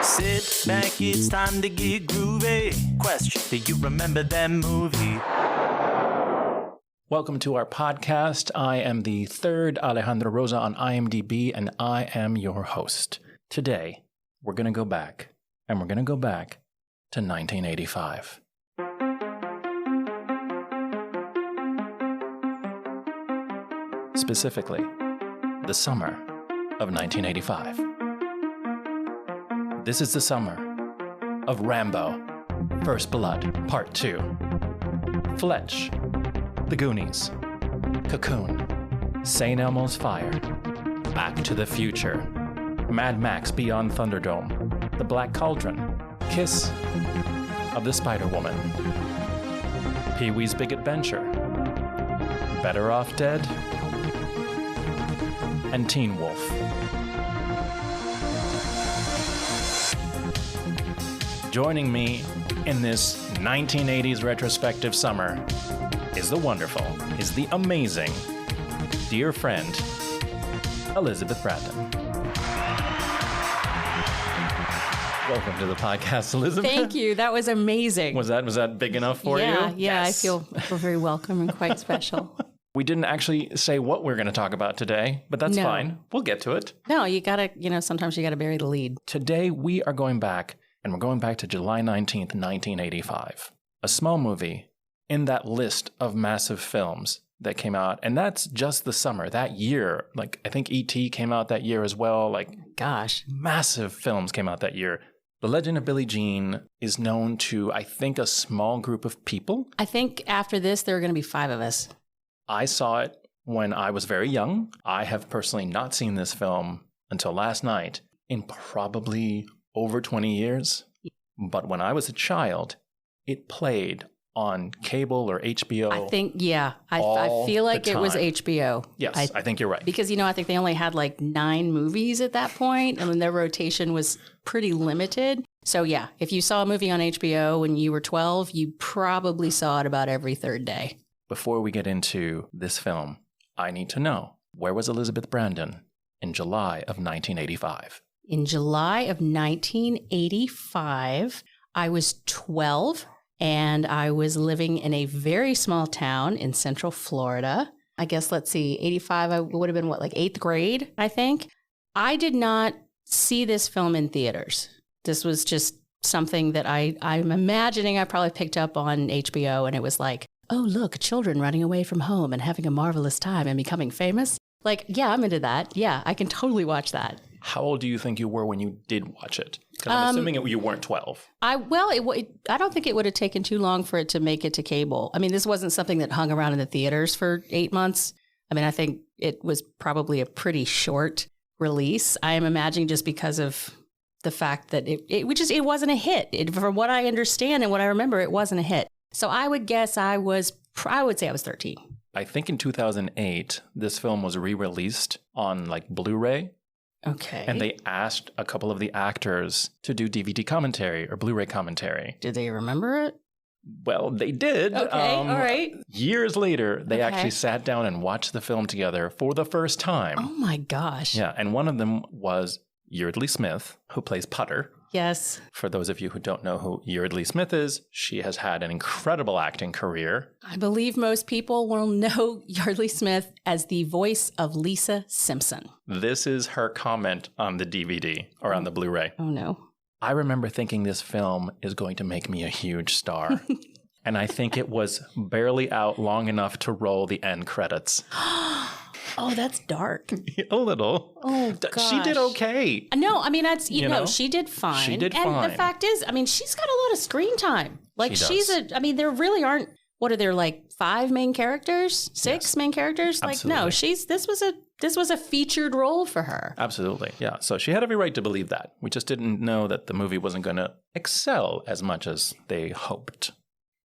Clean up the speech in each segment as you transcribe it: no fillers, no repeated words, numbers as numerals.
Sit back, it's time to get groovy. Question, do you remember that movie? Welcome to our podcast. I am the third Alejandro Rosa on IMDb, and I am your host. Today, we're going to go back, and we're going to go back to 1985. Specifically, the summer of 1985. This is the summer of Rambo, First Blood, Part 2, Fletch, The Goonies, Cocoon, St. Elmo's Fire, Back to the Future, Mad Max Beyond Thunderdome, The Black Cauldron, Kiss of the Spider-Woman, Pee-wee's Big Adventure, Better Off Dead, and Teen Wolf. Joining me in this 1980s retrospective summer is the wonderful, is the amazing, dear friend, Elizabeth Brandon. Welcome to the podcast, Elizabeth. Thank you. That was amazing. Was that big enough for you? Yeah, Yes. I feel very welcome and quite special. We didn't actually say what we're going to talk about today, but that's fine. We'll get to it. No, you gotta, sometimes you gotta bury the lead. Today we are going back, and we're going back to July 19th, 1985. A small movie in that list of massive films that came out, and that's just the summer, that year. Like, I think E.T. came out that year as well. Like, Gosh. massive films came out that year. The Legend of Billie Jean is known to, I think, a small group of people. I think after this, there are going to be 5 of us. I saw it when I was very young. I have personally not seen this film until last night in probably over 20 years. But when I was a child, it played on cable or HBO. I think, yeah. I all feel like the it was time. HBO. Yes, I think you're right. Because, I think they only had like 9 movies at that point, and then their rotation was pretty limited. So, yeah, if you saw a movie on HBO when you were 12, you probably saw it about every third day. Before we get into this film, I need to know, where was Elizabeth Brandon in July of 1985? In July of 1985, I was 12 and I was living in a very small town in Central Florida. I guess, 85, I would have been like 8th grade, I think. I did not see this film in theaters. This was just something that I'm imagining I probably picked up on HBO, and it was like, oh, look, children running away from home and having a marvelous time and becoming famous. Like, yeah, I'm into that. Yeah, I can totally watch that. How old do you think you were when you did watch it? Because I'm assuming you weren't 12. I don't think it would have taken too long for it to make it to cable. I mean, this wasn't something that hung around in the theaters for 8 months. I mean, I think it was probably a pretty short release. I am imagining just because of the fact that it wasn't a hit. From what I understand and what I remember, it wasn't a hit. So I would guess I would say I was 13. I think in 2008, this film was re-released on like Blu-ray. Okay. And they asked a couple of the actors to do DVD commentary or Blu-ray commentary. Did they remember it? Well, they did. Okay, all right. Years later, they actually sat down and watched the film together for the first time. Oh my gosh. Yeah, and one of them was Yeardley Smith, who plays Putter. Yes. For those of you who don't know who Yeardley Smith is, she has had an incredible acting career. I believe most people will know Yeardley Smith as the voice of Lisa Simpson. This is her comment on the DVD or on the Blu-ray. Oh, no. I remember thinking this film is going to make me a huge star. And I think it was barely out long enough to roll the end credits. Oh, that's dark. A little. Oh, gosh. She did okay. No, I mean, that's, she did fine. She did and fine. The fact is, I mean, she's got a lot of screen time. Like, She does. there really aren't, what are there, like 5 main characters? 6 main characters? Absolutely. Like, no, this was a featured role for her. Absolutely. Yeah. So she had every right to believe that. We just didn't know that the movie wasn't going to excel as much as they hoped.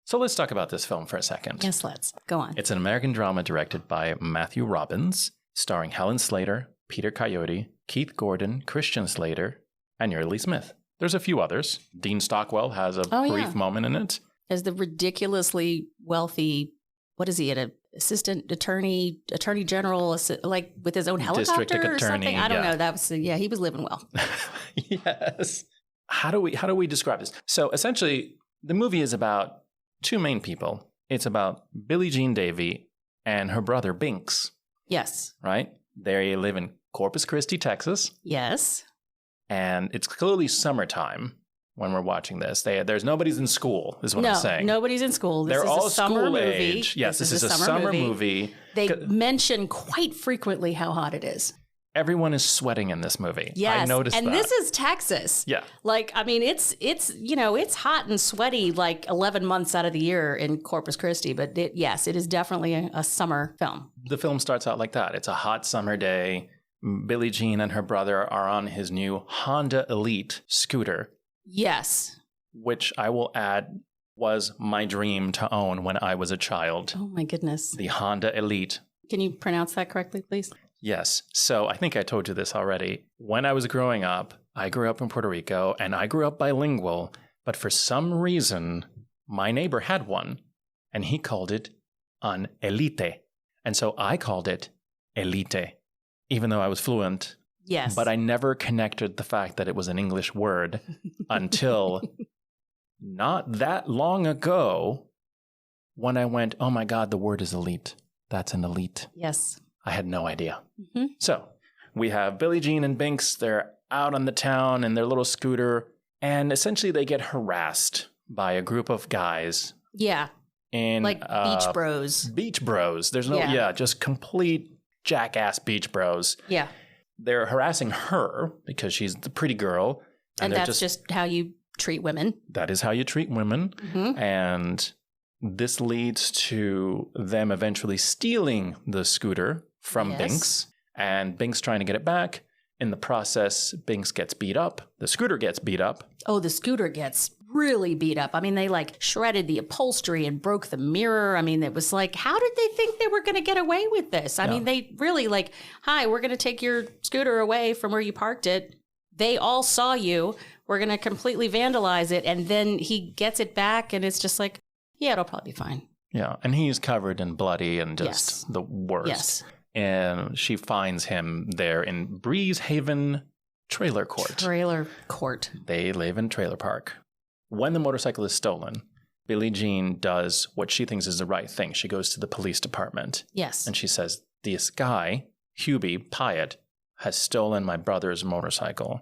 So let's talk about this film for a second. Yes, let's. Go on. It's an American drama directed by Matthew Robbins, starring Helen Slater, Peter Coyote, Keith Gordon, Christian Slater, and Yeardley Smith. There's a few others. Dean Stockwell has a brief moment in it. As the ridiculously wealthy, what is he, an assistant attorney general, like with his own helicopter District or attorney, something? I don't yeah. know. That was, he was living well. Yes. how do we describe this? So essentially, the movie is about two main people. It's about Billie Jean Davy and her brother Binks. Yes. Right? They live in Corpus Christi, Texas. Yes. And it's clearly summertime when we're watching this. There's nobody's in school, is what I'm saying. Nobody's in school. This They're is all a summer school movie. age. Yes, this is a summer movie. They mention quite frequently how hot it is. Everyone is sweating in this movie. Yes, I noticed that. and this is Texas. Yeah. Like, I mean, it's it's hot and sweaty like 11 months out of the year in Corpus Christi. But it is definitely a summer film. The film starts out like that. It's a hot summer day. Billie Jean and her brother are on his new Honda Elite scooter. Yes. Which I will add was my dream to own when I was a child. Oh, my goodness. The Honda Elite. Can you pronounce that correctly, please? Yes. So I think I told you this already. When I was growing up, I grew up in Puerto Rico and I grew up bilingual. But for some reason, my neighbor had one and he called it an Elite. And so I called it Elite, even though I was fluent. Yes. But I never connected the fact that it was an English word until not that long ago when I went, oh my God, the word is elite. That's an elite. Yes. I had no idea. Mm-hmm. So we have Billie Jean and Binks. They're out on the town in their little scooter. And essentially they get harassed by a group of guys. Yeah. In like beach bros. Beach bros. There's no, just complete jackass beach bros. Yeah. They're harassing her because she's the pretty girl. And that's just how you treat women. That is how you treat women. Mm-hmm. And this leads to them eventually stealing the scooter from Binks. And Binks trying to get it back. In the process, Binks gets beat up. The scooter gets beat up. Oh, the scooter gets really beat up. I mean, they like shredded the upholstery and broke the mirror. I mean, it was like, how did they think they were going to get away with this? I mean, they really like, hi, we're going to take your scooter away from where you parked it. They all saw you. We're going to completely vandalize it. And then he gets it back and it's just like, yeah, it'll probably be fine. Yeah. And he's covered in bloody and just the worst. Yes. And she finds him there in Breeze Haven Trailer Court. Trailer Court. They live in Trailer Park. When the motorcycle is stolen, Billie Jean does what she thinks is the right thing. She goes to the police department. Yes. And she says, this guy, Hubie Pyatt, has stolen my brother's motorcycle.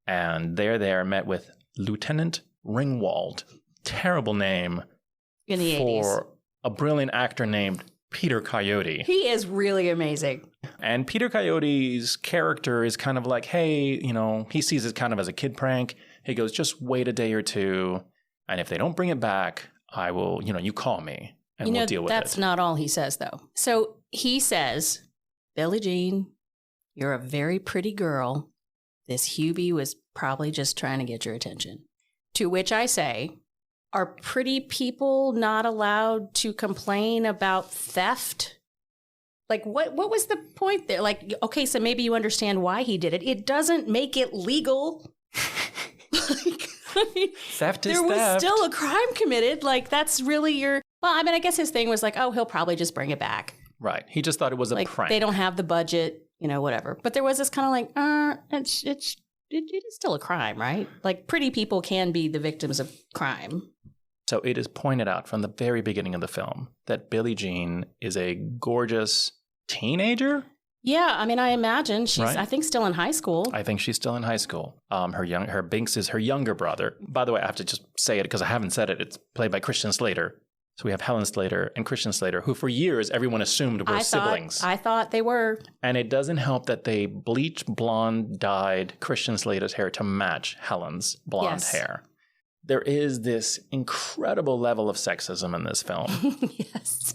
And they're there met with Lieutenant Ringwald. Terrible name. In the 80s. For a brilliant actor named Peter Coyote. He is really amazing. And Peter Coyote's character is kind of like, hey, he sees it kind of as a kid prank. He goes, just wait a day or two. And if they don't bring it back, I will, you call me and we'll deal with it. That's not all he says, though. So he says, Billie Jean, you're a very pretty girl. This Hubie was probably just trying to get your attention. To which I say, are pretty people not allowed to complain about theft? Like, what was the point there? Like, okay, so maybe you understand why he did it. It doesn't make it legal. Theft is there was theft. still a crime committed. Like, that's really your... Well, I mean, I guess his thing was like, oh, he'll probably just bring it back. Right. He just thought it was a prank. They don't have the budget, whatever. But there was this kind of like, it is still a crime, right? Like, pretty people can be the victims of crime. So it is pointed out from the very beginning of the film that Billie Jean is a gorgeous teenager. Yeah, I mean, I imagine she's, Right? I think, still in high school. I think she's still in high school. Her Binks is her younger brother. By the way, I have to just say it because I haven't said it. It's played by Christian Slater. So we have Helen Slater and Christian Slater, who for years everyone assumed were siblings. I thought they were. And it doesn't help that they bleached blonde dyed Christian Slater's hair to match Helen's blonde hair. There is this incredible level of sexism in this film. Yes.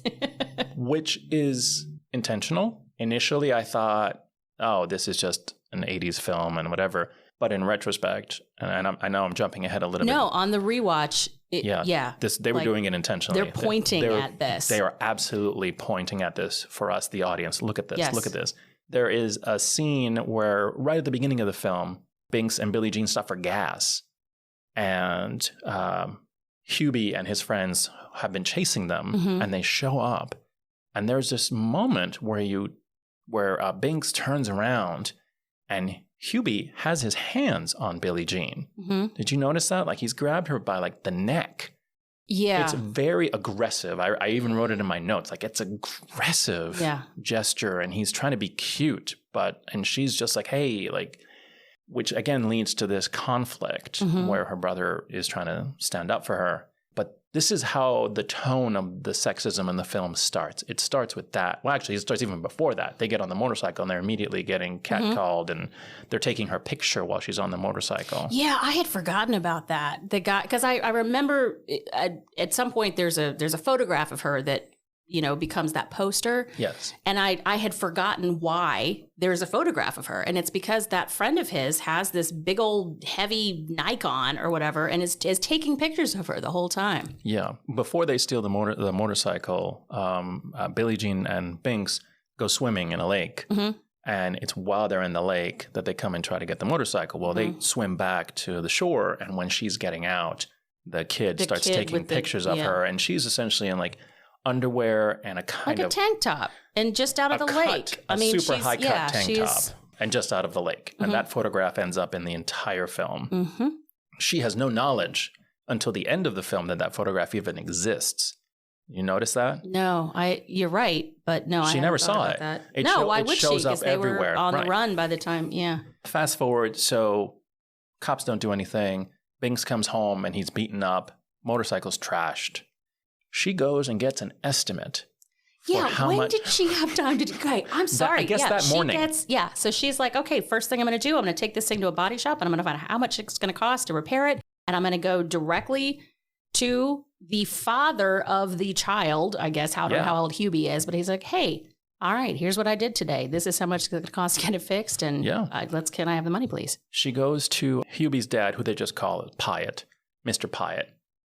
Which is intentional. Initially, I thought, oh, this is just an 80s film and whatever. But in retrospect, and I know I'm jumping ahead a little bit. No, on the rewatch, they were doing it intentionally. They're pointing at this. They are absolutely pointing at this for us, the audience. Look at this. Yes. Look at this. There is a scene where right at the beginning of the film, Binks and Billie Jean stop for gas. And Hubie and his friends have been chasing them, and they show up. And there's this moment where Binks turns around and Hubie has his hands on Billie Jean. Mm-hmm. Did you notice that? Like he's grabbed her by like the neck. Yeah. It's very aggressive. I even wrote it in my notes. Like it's aggressive gesture, and he's trying to be cute, and she's just like, hey, like, which again leads to this conflict where her brother is trying to stand up for her. But this is how the tone of the sexism in the film starts. It starts with that. Well, actually, it starts even before that. They get on the motorcycle and they're immediately getting catcalled, and they're taking her picture while she's on the motorcycle. Yeah, I had forgotten about that. The guy, because I remember at some point there's a photograph of her that, you know, becomes that poster. Yes. And I had forgotten why there's a photograph of her. And it's because that friend of his has this big old heavy Nikon or whatever and is taking pictures of her the whole time. Yeah. Before they steal the motorcycle, Billie Jean and Binks go swimming in a lake. Mm-hmm. And it's while they're in the lake that they come and try to get the motorcycle. Well, they swim back to the shore. And when she's getting out, the kid starts taking pictures of her. And she's essentially in like underwear and a kind of tank top and just out of the lake. I mean, super high cut tank top and just out of the lake. And that photograph ends up in the entire film. Mm-hmm. She has no knowledge until the end of the film that photograph even exists. You notice that? No, you're right, but no, she never saw it. Why would she? Because they were on the run by the time. Yeah. Fast forward, so cops don't do anything. Binks comes home and he's beaten up. Motorcycle's trashed. She goes and gets an estimate. Yeah, when did she have time to do? Okay, I'm sorry. I guess that morning. So she's like, okay, first thing I'm going to do, I'm going to take this thing to a body shop and I'm going to find out how much it's going to cost to repair it. And I'm going to go directly to the father of the child, I guess, how old Hubie is. But he's like, hey, all right, here's what I did today. This is how much it's going to cost to get it fixed. And can I have the money, please? She goes to Hubie's dad, who they just call Pyatt, Mr. Pyatt.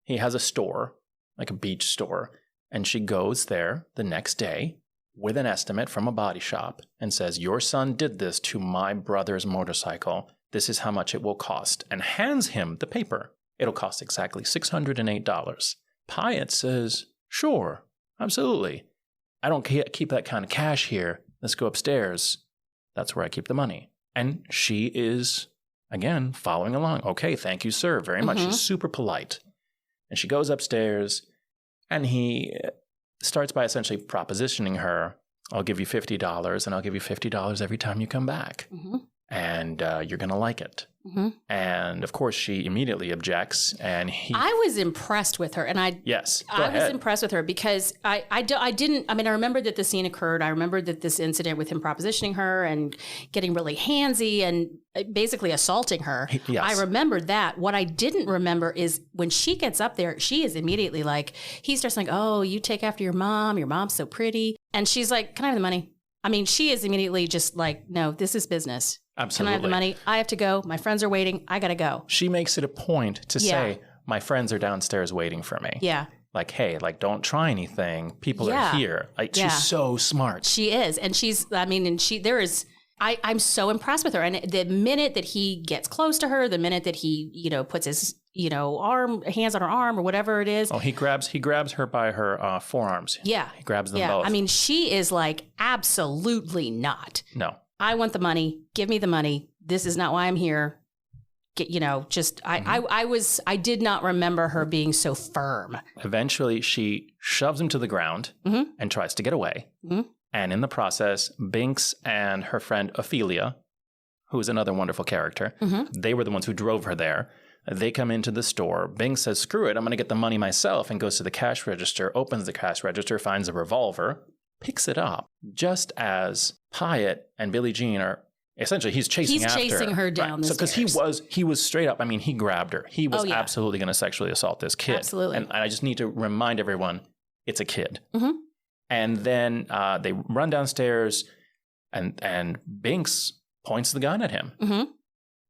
He has a store, like a beach store. And she goes there the next day with an estimate from a body shop and says, your son did this to my brother's motorcycle. This is how much it will cost. And hands him the paper. It'll cost exactly $608. Pyatt says, sure, absolutely. I don't keep that kind of cash here. Let's go upstairs. That's where I keep the money. And she is, again, following along. Okay, thank you, sir, very much. She's super polite. And she goes upstairs. And he starts by essentially propositioning her, I'll give you $50 and I'll give you $50 every time you come back. Mm-hmm. And you're going to like it. Mm-hmm. And of course, she immediately objects. And I was impressed with her. And I was impressed with her because I remember that the scene occurred. I remember that this incident with him propositioning her and getting really handsy and basically assaulting her. Yes. I remembered that. What I didn't remember is when she gets up there, she is immediately like, he starts like, oh, you take after your mom. Your mom's so pretty. And she's like, can I have the money? I mean, she is immediately just like, no, this is business. Absolutely. Can I have the money? I have to go. My friends are waiting. I got to go. She makes it a point to say, my friends are downstairs waiting for me. Yeah. Like, hey, like, don't try anything. People are here. Like, she's so smart. She is. And I'm so impressed with her. And the minute that he gets close to her, the minute that he, puts his, hands on her arm or whatever it is. Oh, he grabs her by her forearms. Yeah. He grabs them both. I mean, she is like, absolutely not. No. I want the money. Give me the money. This is not why I'm here. I did not remember her being so firm. Eventually, she shoves him to the ground and tries to get away. Mm-hmm. And in the process, Binks and her friend Ophelia, who is another wonderful character, they were the ones who drove her there. They come into the store. Binks says, screw it, I'm going to get the money myself, and goes to the cash register, opens the cash register, finds a revolver, picks it up, just as Pyatt and Billie Jean are essentially, he's chasing her down the stairs. Because he was straight up, I mean, he grabbed her. He was absolutely going to sexually assault this kid. Absolutely. And I just need to remind everyone, it's a kid. Mm-hmm. And then they run downstairs and Binks points the gun at him. Mm-hmm.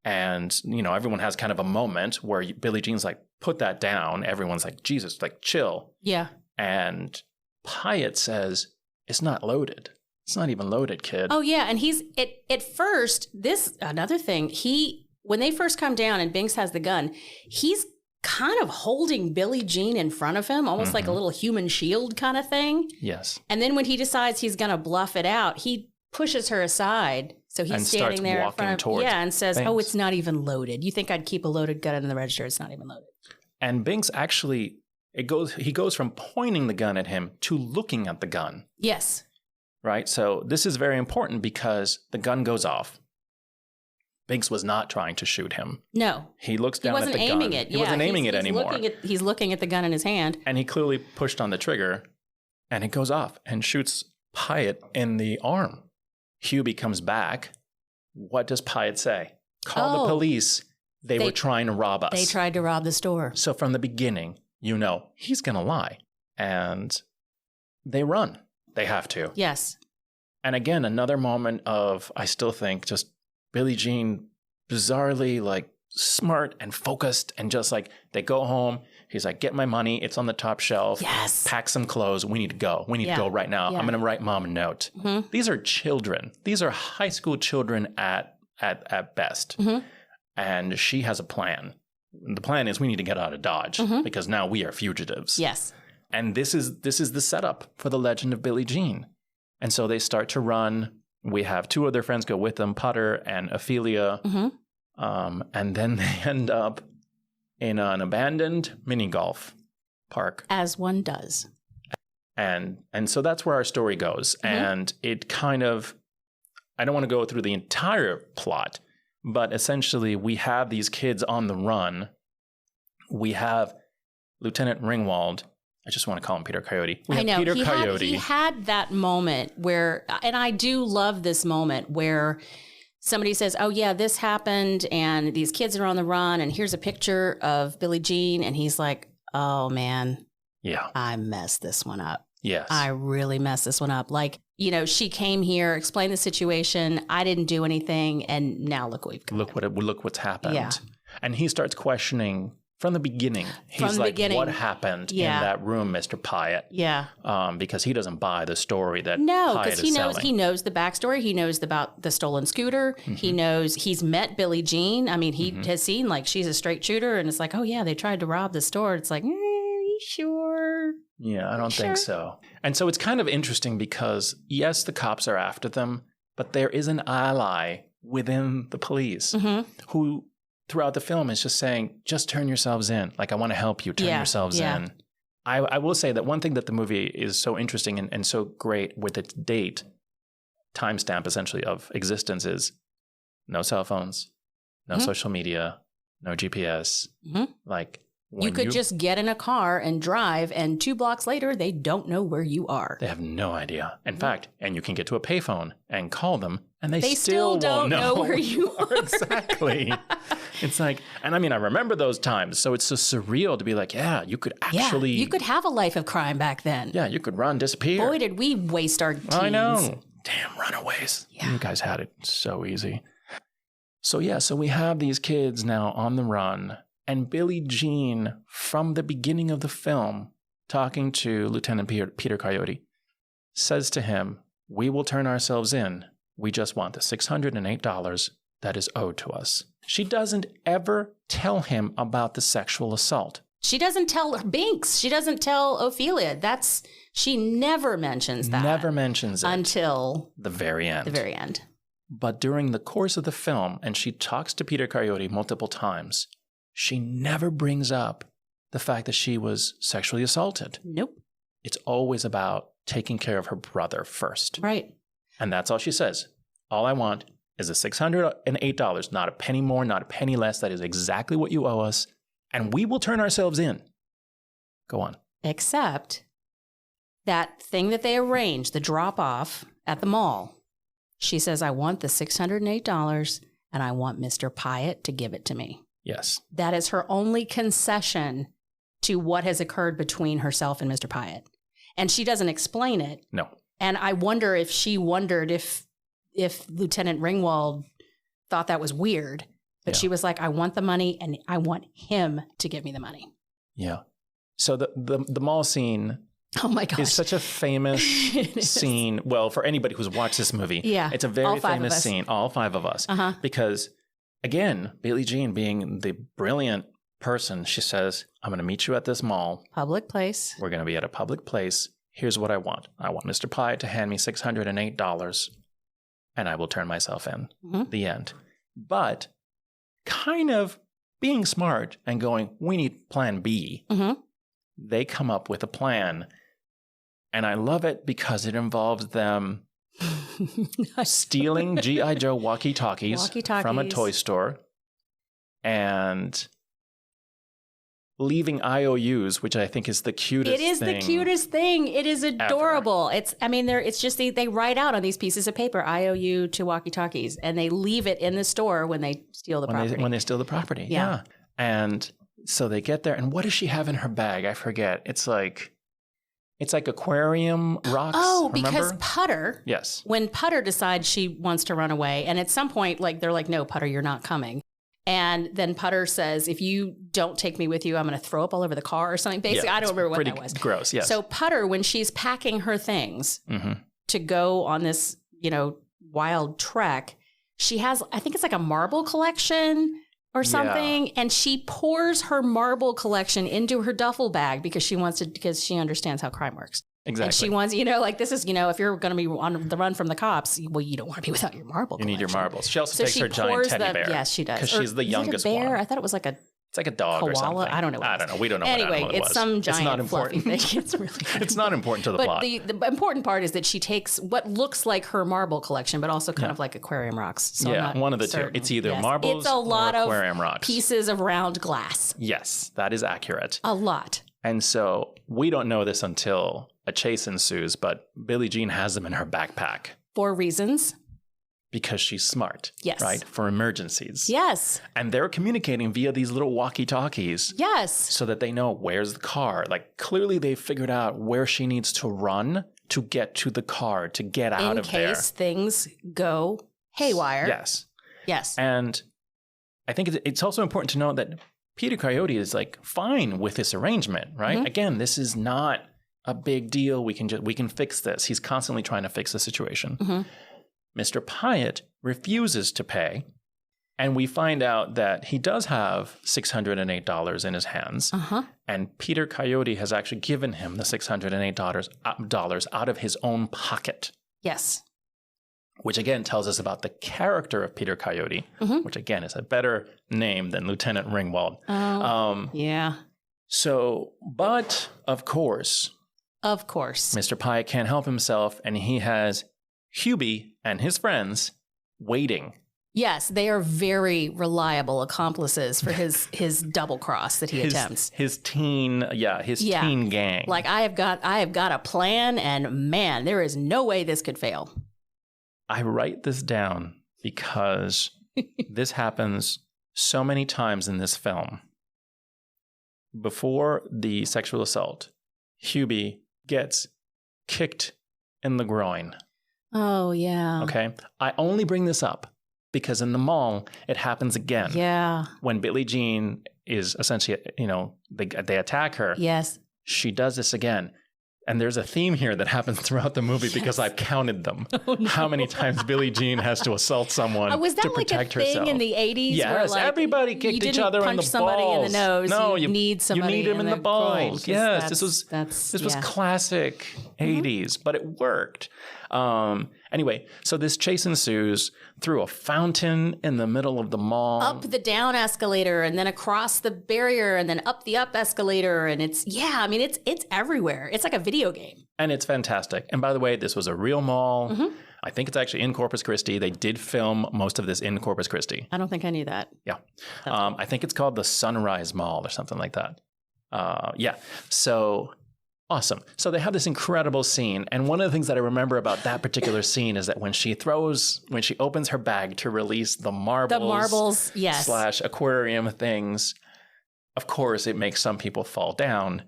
And, everyone has kind of a moment where Billie Jean's like, put that down. Everyone's like, Jesus, like, chill. Yeah. And Pyatt says, it's not loaded. It's not even loaded, kid. Oh, yeah. And he's, at first, another thing, when they first come down and Binks has the gun, he's kind of holding Billie Jean in front of him, almost like a little human shield kind of thing. Yes. And then when he decides he's going to bluff it out, he pushes her aside, So he's and starts standing there in walking front of, towards and says, Binks. "Oh, it's not even loaded. You think I'd keep a loaded gun in the register? It's not even loaded." And Binks actually, he goes from pointing the gun at him to looking at the gun, Yes. right? So this is very important because the gun goes off. Binks was not trying to shoot him. No. He looks He down at wasn't the aiming gun. it. He wasn't aiming it anymore. He's looking at the gun in his hand. And he clearly pushed on the trigger, and it goes off and shoots Pyatt in the arm. Hubie comes back. What does Pyatt say? Call the police. They were trying to rob us. They tried to rob the store. So from the beginning, you know, he's going to lie. And they run. They have to. Yes. And again, another moment of, I still think, just Billie Jean bizarrely like smart and focused and just like they go home. He's like, get my money. It's on the top shelf. Yes. Pack some clothes. We need to go. We need to go right now. Yeah. I'm going to write mom a note. Mm-hmm. These are children. These are high school children at best. Mm-hmm. And she has a plan. The plan is we need to get out of Dodge because now we are fugitives. Yes. And this is the setup for the Legend of Billie Jean. And so they start to run. We have two other friends go with them, Potter and Ophelia. Mm-hmm. And then they end up in an abandoned mini golf park. As one does. And so that's where our story goes. Mm-hmm. And it kind of, I don't want to go through the entire plot, but essentially we have these kids on the run. We have Lieutenant Ringwald. I just want to call him Peter Coyote. We have Peter Coyote. He had that moment where, and I do love this moment where somebody says, "Oh yeah, this happened and these kids are on the run and here's a picture of Billie Jean." And he's like, "Oh man, yeah, I messed this one up. Yes. I really messed this one up. Like, you know, she came here, explained the situation. I didn't do anything. And now look what we've got. Look what's happened." Yeah. And he starts questioning from the beginning. He's like, what happened in that room, Mr. Pyatt? Yeah. Because he doesn't buy the story that No, Pyatt because is selling. he knows the backstory. He knows about the stolen scooter. Mm-hmm. He knows he's met Billie Jean. I mean, he has seen like she's a straight shooter, and it's like, oh yeah, they tried to rob the store. It's like, are you sure? Yeah, I don't think so. And so it's kind of interesting because yes, the cops are after them, but there is an ally within the police who throughout the film is just saying, just turn yourselves in. Like, I want to help you turn yourselves in. I will say that one thing that the movie is so interesting and so great with its date, timestamp essentially of existence is no cell phones, no social media, no GPS. Like, you could just get in a car and drive, and 2 blocks later, they don't know where you are. They have no idea. In fact, and you can get to a payphone and call them, and they still don't know where you are. Exactly. It's like, and I mean, I remember those times. So it's so surreal to be like, yeah, you could actually. Yeah, you could have a life of crime back then. Yeah, you could run, disappear. Boy, did we waste our teens. I know. Damn, runaways. Yeah. You guys had it so easy. So yeah, so we have these kids now on the run. And Billie Jean, from the beginning of the film, talking to Lieutenant Peter Coyote, says to him, we will turn ourselves in. We just want the $608 that is owed to us. She doesn't ever tell him about the sexual assault. She doesn't tell Binks. She doesn't tell Ophelia. She never mentions that. Never mentions it. Until the very end. The very end. But during the course of the film, and she talks to Peter Coyote multiple times, she never brings up the fact that she was sexually assaulted. Nope. It's always about taking care of her brother first. Right. And that's all she says. All I want is the $608, not a penny more, not a penny less. That is exactly what you owe us. And we will turn ourselves in. Go on. Except that thing that they arranged, the drop off at the mall. She says, I want the $608 and I want Mr. Pyatt to give it to me. Yes. That is her only concession to what has occurred between herself and Mr. Pyatt. And she doesn't explain it. No. And I wonder if she wondered if Lieutenant Ringwald thought that was weird. But she was like, I want the money and I want him to give me the money. Yeah. So the mall scene oh my gosh. is such a famous scene. Well, for anybody who's watched this movie, it's a very famous scene, all 5 of us. Because again, Billie Jean being the brilliant person, she says, I'm going to meet you at this mall. Public place. We're going to be at a public place. Here's what I want. I want Mr. Pyatt to hand me $608. and I will turn myself in. Mhm. The end. But kind of being smart and going, we need plan B. Mhm. They come up with a plan. And I love it because it involves them stealing G.I. Joe walkie-talkies from a toy store and leaving IOUs, which I think is the cutest thing. It is the cutest thing. It is adorable. Ever. It's just they write out on these pieces of paper, IOU to walkie-talkies, and they leave it in the store when they steal the property. When they steal the property, yeah. And so they get there, and what does she have in her bag? I forget. It's like aquarium rocks. Oh, remember? because Putter. Yes. When Putter decides she wants to run away, and at some point, like they're like, "No, Putter, you're not coming." And then Putter says, "If you don't take me with you, I'm going to throw up all over the car or something." Basically, I don't remember what that was. Gross. Yes. So Putter, when she's packing her things to go on this, wild trek, she has, I think it's like a marble collection or something, and she pours her marble collection into her duffel bag because she understands how crime works. Exactly. And she wants, this is, if you're going to be on the run from the cops, well, you don't want to be without your marble collection. You need your marbles. She also takes her giant teddy bear. Yes, she does. Because she's the youngest bear? one. I thought it was like it's like a dog koala? or something. I don't know. I don't know. We don't know anyway, what animal it was. It's some giant fluffy thing. It's really It's not important to the plot. But the important part is that she takes what looks like her marble collection, but also kind of like aquarium rocks. So one of the two. It's either marbles or aquarium rocks. Pieces of round glass. Yes, that is accurate. A lot. And so we don't know this until a chase ensues, but Billie Jean has them in her backpack. For reasons. Because she's smart. Yes. Right? For emergencies. Yes. And they're communicating via these little walkie-talkies. Yes. So that they know where's the car. Like clearly they figured out where she needs to run to get to the car, to get out of there. In case things go haywire. Yes. Yes. And I think it's also important to note that Peter Coyote is like fine with this arrangement, right? Mm-hmm. Again, this is not a big deal. We can fix this. He's constantly trying to fix the situation. Mm-hmm. Mr. Pyatt refuses to pay, and we find out that he does have $608 in his hands, and Peter Coyote has actually given him the $608 out of his own pocket. Yes. Which again tells us about the character of Peter Coyote, which again is a better name than Lieutenant Ringwald. Yeah. So, but of course, Mr. Pyatt can't help himself, and he has Hubie and his friends waiting. Yes, they are very reliable accomplices for his double cross that he attempts. His teen gang. Like I have got a plan, and man, there is no way this could fail. I write this down because this happens so many times in this film. Before the sexual assault, Hubie gets kicked in the groin. Oh, yeah. Okay. I only bring this up because in the mall, it happens again. Yeah. When Billie Jean is essentially, they attack her. Yes. She does this again. And there's a theme here that happens throughout the movie because I've counted them. Oh, no. How many times Billie Jean has to assault someone to protect herself. Was that like a thing in the 80s? Yes, where everybody kicked each other in the balls. You didn't punch somebody in the nose. No, you need somebody him in the balls. Yes, this was yeah. Classic 80s, but it worked. Anyway, so this chase ensues through a fountain in the middle of the mall. Up the down escalator and then across the barrier and then up the up escalator. And it's everywhere. It's like a video game. And it's fantastic. And by the way, this was a real mall. Mm-hmm. I think it's actually in Corpus Christi. They did film most of this in Corpus Christi. I don't think I knew that. Yeah. I think it's called the Sunrise Mall or something like that. Yeah. So... awesome. So they have this incredible scene. And one of the things that I remember about that particular scene is that when she opens her bag to release the marbles, yes, / aquarium things, of course, it makes some people fall down.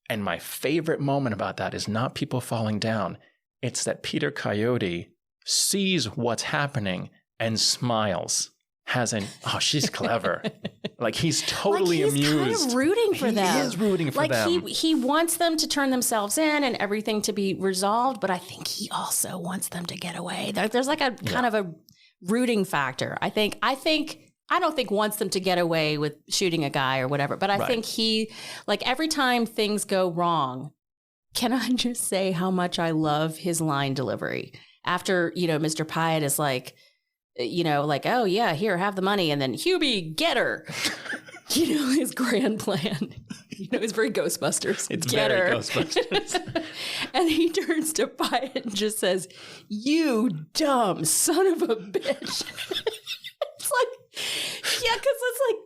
And my favorite moment about that is not people falling down. It's that Peter Coyote sees what's happening and smiles. She's clever. Like he's totally amused. He's kind of rooting for them. He is rooting for them. Like he wants them to turn themselves in and everything to be resolved, but I think he also wants them to get away. There's like a kind of a rooting factor. I don't think wants them to get away with shooting a guy or whatever, but I think he, like every time things go wrong, can I just say how much I love his line delivery? after, Mr. Pyatt is like, oh yeah, here, have the money. And then Hubie, get her. His grand plan. It's very Ghostbusters. It's get very her. Ghostbusters. And he turns to Pyatt and just says, "You dumb son of a bitch." It's like, yeah, because it's like,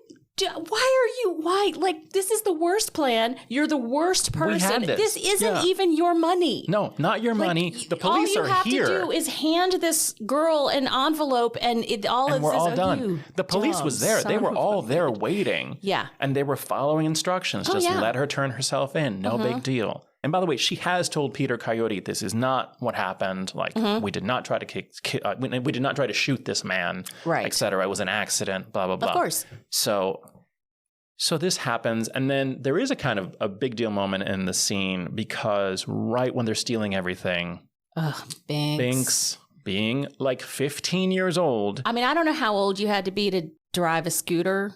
this is the worst plan. You're the worst person. This isn't even your money. No, not your money. The police are here. All you have to do is hand this girl an envelope and we're all done. The police was there. They were all there waiting. Yeah. And they were following instructions. Just let her turn herself in. No big deal. And by the way, she has told Peter Coyote this is not what happened. Like, we did not try to we did not try to shoot this man, right, etc. It was an accident, blah, blah, blah. Of course. So this happens, and then there is a kind of a big deal moment in the scene because right when they're stealing everything, Binks being like 15 years old. I mean, I don't know how old you had to be to drive a scooter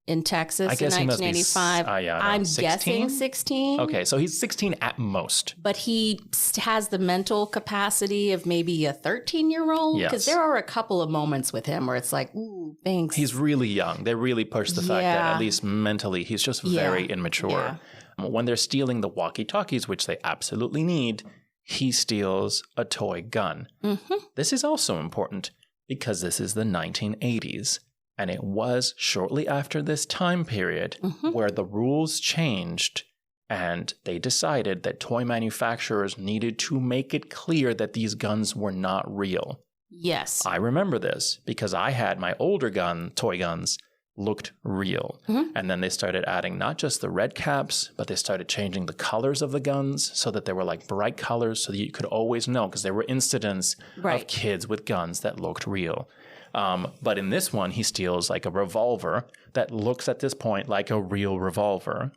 in Texas in 1985. I'm 16? Guessing 16. Okay, so he's 16 at most. But he has the mental capacity of maybe a 13-year-old. Because there are a couple of moments with him where it's like, ooh, thanks. He's really young. They really push the fact that at least mentally, he's just very immature. Yeah. When they're stealing the walkie-talkies, which they absolutely need, he steals a toy gun. Mm-hmm. This is also important because this is the 1980s. And it was shortly after this time period where the rules changed and they decided that toy manufacturers needed to make it clear that these guns were not real. Yes. I remember this because I had my older toy guns looked real. Mm-hmm. And then they started adding not just the red caps, but they started changing the colors of the guns so that they were like bright colors so that you could always know because there were incidents of kids with guns that looked real. But in this one, he steals like a revolver that looks at this point like a real revolver,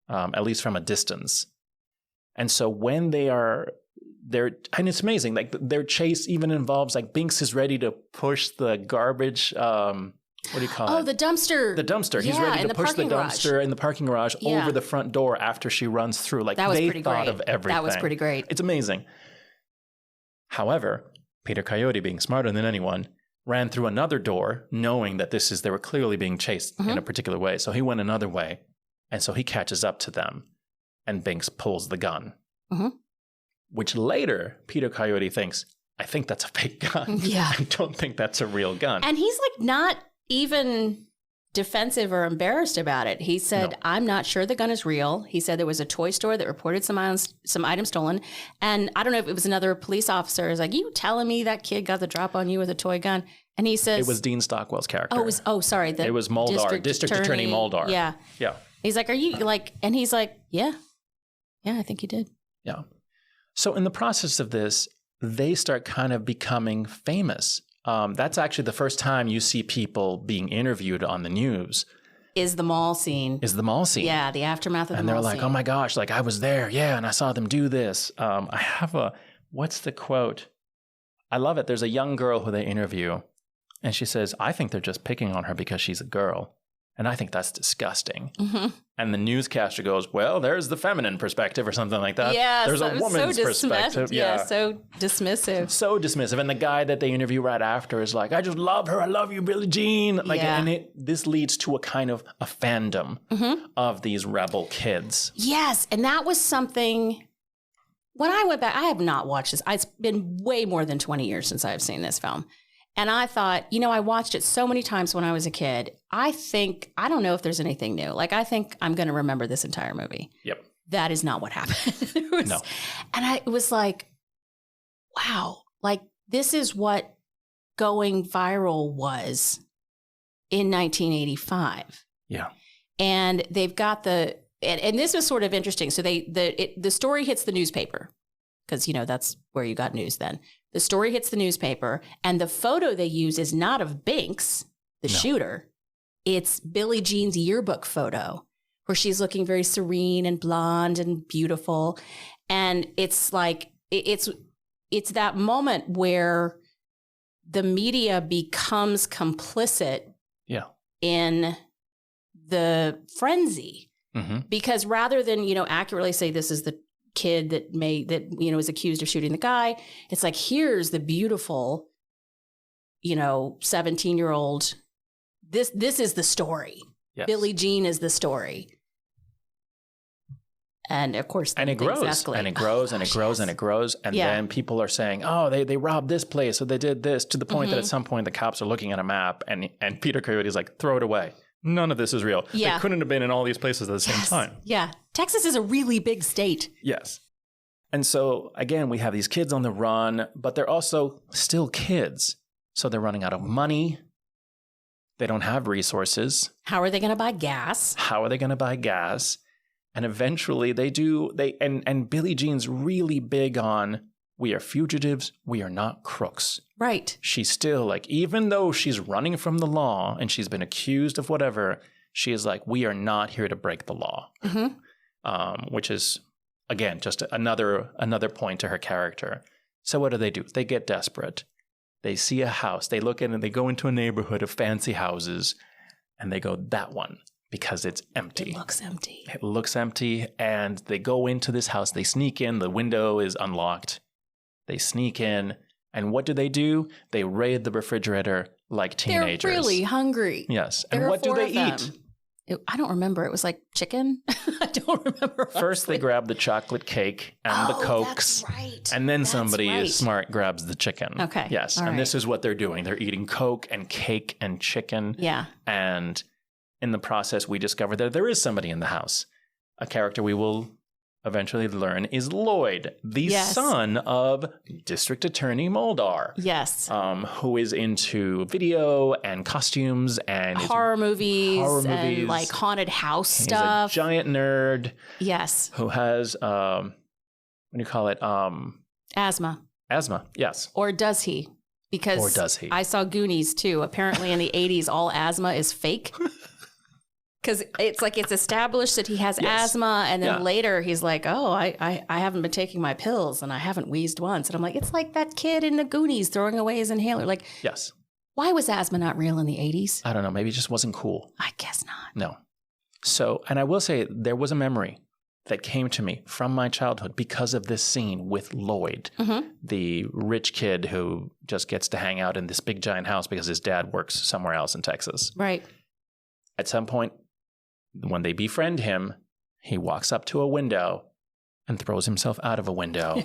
at least from a distance. And so when and it's amazing, like their chase even involves like Binks is ready to push the garbage, what do you call it? Oh, the dumpster. The dumpster. He's ready to push the dumpster in the parking garage over the front door after she runs through. Like they thought of everything. That was pretty great. It's amazing. However, Peter Coyote, being smarter than anyone, ran through another door knowing that they were clearly being chased in a particular way. So he went another way. And so he catches up to them and Binks pulls the gun, which later Peter Coyote thinks, I think that's a fake gun. Yeah. I don't think that's a real gun. And he's like not even defensive or embarrassed about it. He said, I'm not sure the gun is real. He said there was a toy store that reported some items stolen. And I don't know if it was another police officer. Is like, you telling me that kid got the drop on you with a toy gun? And he says... It was Dean Stockwell's character. Sorry. It was Muldaur, District Attorney Muldaur. Yeah. Yeah. He's like, are you like... And he's like, yeah. Yeah, I think he did. Yeah. So in the process of this, they start kind of becoming famous. That's actually the first time you see people being interviewed on the news. Is the mall scene. Yeah, the aftermath of the mall scene. And they're like, oh my gosh, like I was there. Yeah, and I saw them do this. I have what's the quote? I love it. There's a young girl who they interview. And she says, I think they're just picking on her because she's a girl. And I think that's disgusting. Mm-hmm. And the newscaster goes, well, there's the feminine perspective or something like that. Yeah, there's a woman's perspective. Yeah, so dismissive. So dismissive. And the guy that they interview right after is like, I just love her. I love you, Billie Jean. Like, and this leads to a kind of a fandom of these rebel kids. Yes. And that was something, when I went back, I have not watched this. It's been way more than 20 years since I've seen this film. And I thought, I watched it so many times when I was a kid. I don't know if there's anything new. Like, I think I'm going to remember this entire movie. Yep. That is not what happened. No. And it was like, wow, like this is what going viral was in 1985. Yeah. And they've got and this was sort of interesting. So the story hits the newspaper because, that's where you got news then. The story hits the newspaper, and the photo they use is not of Binks, the shooter. It's Billie Jean's yearbook photo, where she's looking very serene and blonde and beautiful. And it's like, it's that moment where the media becomes complicit in the frenzy. Mm-hmm. Because rather than, accurately say this is kid that is accused of shooting the guy. It's like, here's the beautiful, 17-year-old. This is the story. Yes. Billie Jean is the story. And of course, and it grows, escalate. and it grows, and it grows, and it grows. And then people are saying, oh, they robbed this place, or they did this, to the point that at some point the cops are looking at a map, and Peter Coyote's like, throw it away. None of this is real. Yeah. They couldn't have been in all these places at the same time. Yeah. Texas is a really big state. Yes. And so, again, we have these kids on the run, but they're also still kids. So they're running out of money. They don't have resources. How are they going to buy gas? And eventually and Billie Jean's really big on, we are fugitives, we are not crooks. Right. She's still like, even though she's running from the law and she's been accused of whatever, she is like, we are not here to break the law. Which is, again, just another point to her character. So what do? They get desperate. They see a house. They look in and they go into a neighborhood of fancy houses and they go, that one. Because it's empty. It looks empty. And they go into this house. They sneak in. The window is unlocked. They sneak in. And what do? They raid the refrigerator like teenagers. They're really hungry. Yes. And what do they eat? I don't remember. It was like chicken. I don't remember. First, they grab the chocolate cake and the Cokes. That's right. And then somebody is smart, grabs the chicken. Okay. Yes. All and right. this is what they're doing. They're eating Coke and cake and chicken. Yeah. And in the process, we discover that there is somebody in the house. A character we will eventually learn is Lloyd, the son of District Attorney Moldar. Yes. Who is into video and costumes and horror movies and like haunted house stuff. He's a giant nerd. Yes. Who has, what do you call it? Asthma. Asthma, yes. Or does he? Because I saw Goonies too. Apparently in the 80s, all asthma is fake. Because it's established that he has asthma, and then later he's like, oh, I haven't been taking my pills, and I haven't wheezed once. And I'm like, it's like that kid in the Goonies throwing away his inhaler. Like, yes. Why was asthma not real in the 80s? I don't know. Maybe it just wasn't cool. I guess not. No. So, and I will say, there was a memory that came to me from my childhood because of this scene with Lloyd, the rich kid who just gets to hang out in this big giant house because his dad works somewhere else in Texas. Right. At some point, when they befriend him, he walks up to a window and throws himself out of a window,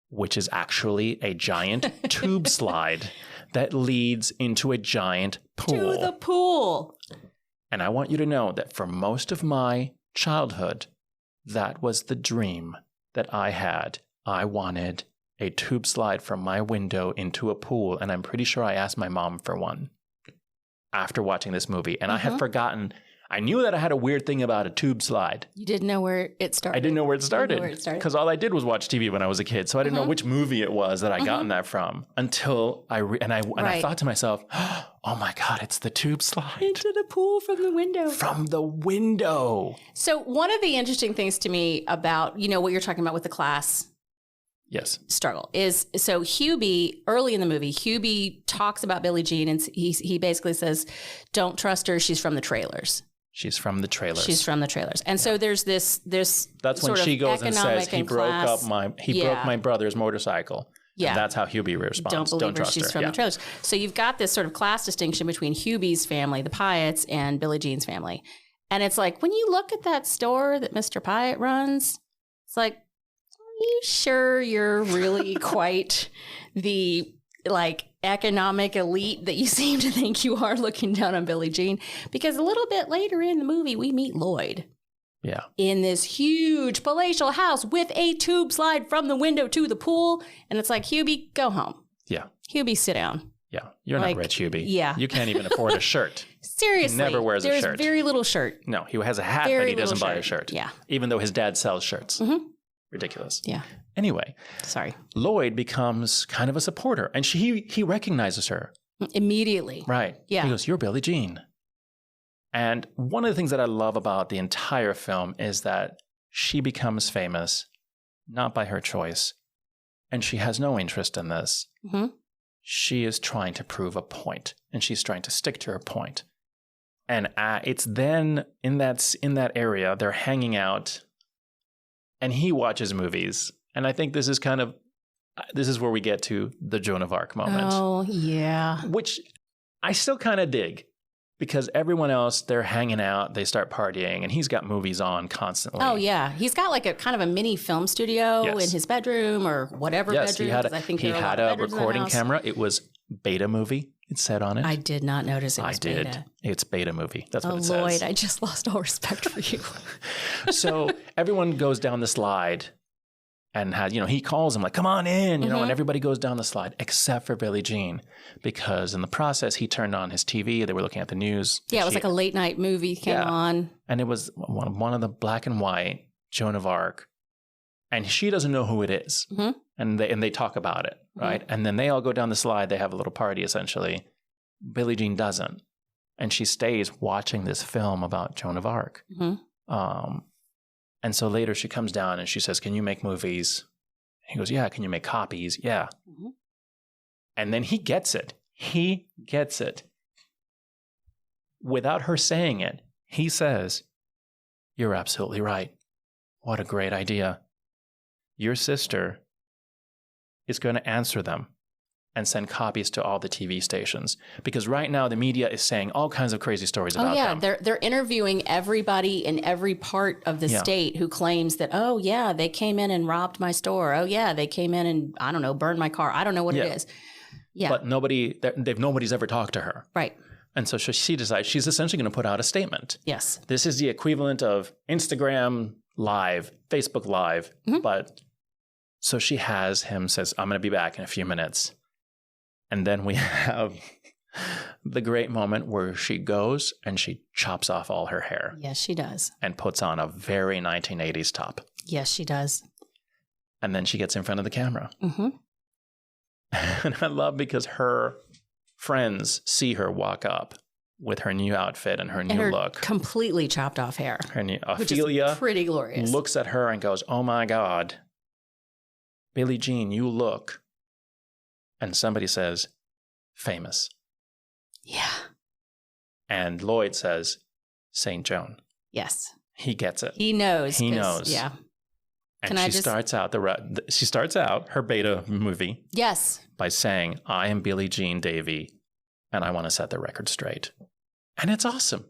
which is actually a giant tube slide that leads into a giant pool. To the pool. And I want you to know that for most of my childhood, that was the dream that I had. I wanted a tube slide from my window into a pool, and I'm pretty sure I asked my mom for one after watching this movie. And I had forgotten. I knew that I had a weird thing about a tube slide. You didn't know where it started. I didn't know where it started. Because all I did was watch TV when I was a kid. So I didn't know which movie it was that I gotten that from until I thought to myself, oh my God, it's the tube slide. Into the pool from the window. From the window. So one of the interesting things to me about, what you're talking about with the class struggle is, so Hubie, early in the movie, Hubie talks about Billie Jean and he basically says, don't trust her. She's from the trailers. She's from the trailers. And so there's this that's when she goes and says he broke my brother's motorcycle. Yeah. And that's how Hubie responds. Don't trust her. She's from the trailers. So you've got this sort of class distinction between Hubie's family, the Pyetts, and Billie Jean's family. And it's like, when you look at that store that Mr. Pyett runs, it's like, are you sure you're really quite the economic elite that you seem to think you are, looking down on Billie Jean? Because a little bit later in the movie, we meet Lloyd. Yeah. In this huge palatial house with a tube slide from the window to the pool. And it's like, Hubie, go home. Yeah. Hubie, sit down. Yeah. You're not rich, Hubie. Yeah. You can't even afford a shirt. Seriously. He never wears a shirt. There's very little shirt. No, he has a hat, but he doesn't buy a shirt. Yeah. Even though his dad sells shirts. Ridiculous. Yeah. Anyway. Sorry. Lloyd becomes kind of a supporter, and he recognizes her. Immediately. Right. Yeah. He goes, you're Billie Jean. And one of the things that I love about the entire film is that she becomes famous, not by her choice, and she has no interest in this. She is trying to prove a point, and she's trying to stick to her point. And it's then in that area, they're hanging out and he watches movies. And I think this is where we get to the Joan of Arc moment. Oh, yeah. Which I still kind of dig. Because everyone else, they're hanging out, they start partying, and he's got movies on constantly. Oh, yeah. He's got like a kind of a mini film studio in his bedroom or whatever bedroom. He had a recording camera. It was Beta Movie, it said on it. I did not notice it was Beta. I did. It's Beta Movie. That's what it says. Oh, Lloyd, I just lost all respect for you. So everyone goes down the slide. And he calls him like, come on in, and everybody goes down the slide except for Billie Jean, because in the process, he turned on his TV. They were looking at the news. Yeah, it was like a late night movie came on. And it was one of the black and white Joan of Arc. And she doesn't know who it is. Mm-hmm. And they talk about it, right? Mm-hmm. And then they all go down the slide. They have a little party, essentially. Billie Jean doesn't. And she stays watching this film about Joan of Arc. Mm-hmm. And so later she comes down and she says, can you make movies? He goes, yeah. Can you make copies? Yeah. Mm-hmm. And then he gets it. He gets it. Without her saying it, he says, you're absolutely right. What a great idea. Your sister is going to answer them and send copies to all the TV stations. Because right now the media is saying all kinds of crazy stories about them. Oh, yeah. They're interviewing everybody in every part of the state who claims that, oh, yeah, they came in and robbed my store. Oh, yeah, they came in and, I don't know, burned my car. I don't know what it is. Yeah. But nobody's ever talked to her. Right. And so she decides she's essentially going to put out a statement. Yes. This is the equivalent of Instagram Live, Facebook Live. Mm-hmm. But so she has him says, I'm going to be back in a few minutes. And then we have the great moment where she goes and she chops off all her hair. Yes, she does. And puts on a very 1980s top. Yes, she does. And then she gets in front of the camera. Mm-hmm. And I love because her friends see her walk up with her new outfit and her new look. Completely chopped off hair. Her new which Ophelia is pretty glorious. Looks at her and goes, oh my God, Billie Jean, you look. And somebody says, famous. Yeah. And Lloyd says, St. Joan. Yes. He gets it. He knows. He knows. Yeah. And she starts out her Beta movie. Yes. By saying, I am Billie Jean Davy, and I want to set the record straight. And it's awesome.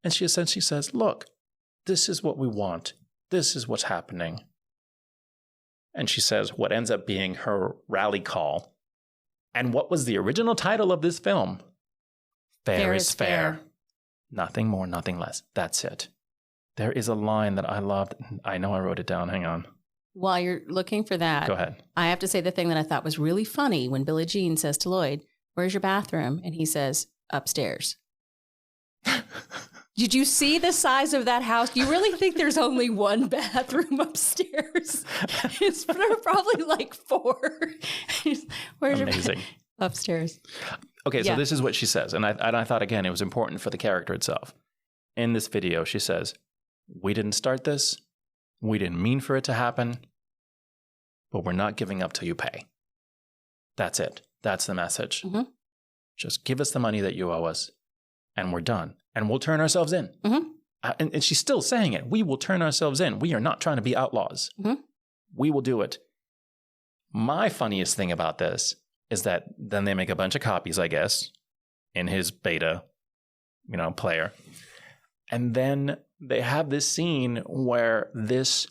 And she essentially says, look, this is what we want. This is what's happening. And she says what ends up being her rally call. And what was the original title of this film? Fair is fair. Nothing more, nothing less. That's it. There is a line that I loved. I know I wrote it down. Hang on. While you're looking for that, go ahead. I have to say the thing that I thought was really funny when Billie Jean says to Lloyd, where's your bathroom? And he says, upstairs. Did you see the size of that house? Do you really think there's only one bathroom upstairs? There are probably like 4. Where's Amazing. Your upstairs? Okay, so this is what she says. And I thought, again, it was important for the character itself. In this video, she says, we didn't start this. We didn't mean for it to happen. But we're not giving up till you pay. That's it. That's the message. Mm-hmm. Just give us the money that you owe us. And we're done. And we'll turn ourselves in. Mm-hmm. And she's still saying it. We will turn ourselves in. We are not trying to be outlaws. Mm-hmm. We will do it. My funniest thing about this is that then they make a bunch of copies, I guess, in his Beta, player. And then they have this scene where this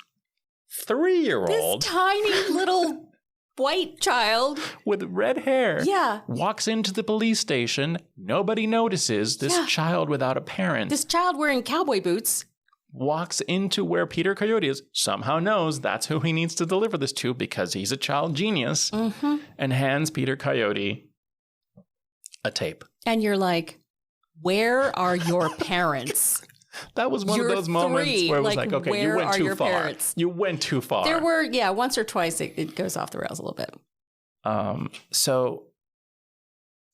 3-year-old... This tiny little... white child with red hair walks into the police station. Nobody notices this child without a parent. This child wearing cowboy boots walks into where Peter Coyote is, somehow knows that's who he needs to deliver this to because he's a child genius, and hands Peter Coyote a tape. And you're like, where are your parents? That was one of those moments where it was like, okay, you went too far. Parents? You went too far. There were, once or twice it goes off the rails a little bit. So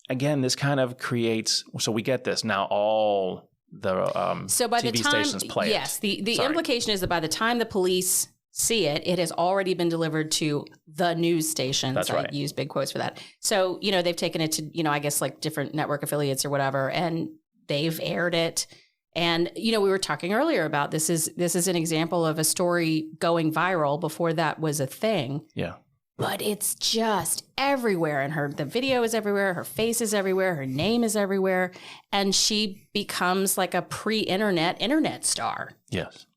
again, this kind of creates, so we get this now all the so by TV the time, stations play it. Yes, the implication is that by the time the police see it, it has already been delivered to the news stations. That's right. I use big quotes for that. So, they've taken it to, I guess like different network affiliates or whatever, and they've aired it. And, we were talking earlier about this is an example of a story going viral before that was a thing. Yeah. But it's just everywhere. And the video is everywhere. Her face is everywhere. Her name is everywhere. And she becomes like a internet star. Yes.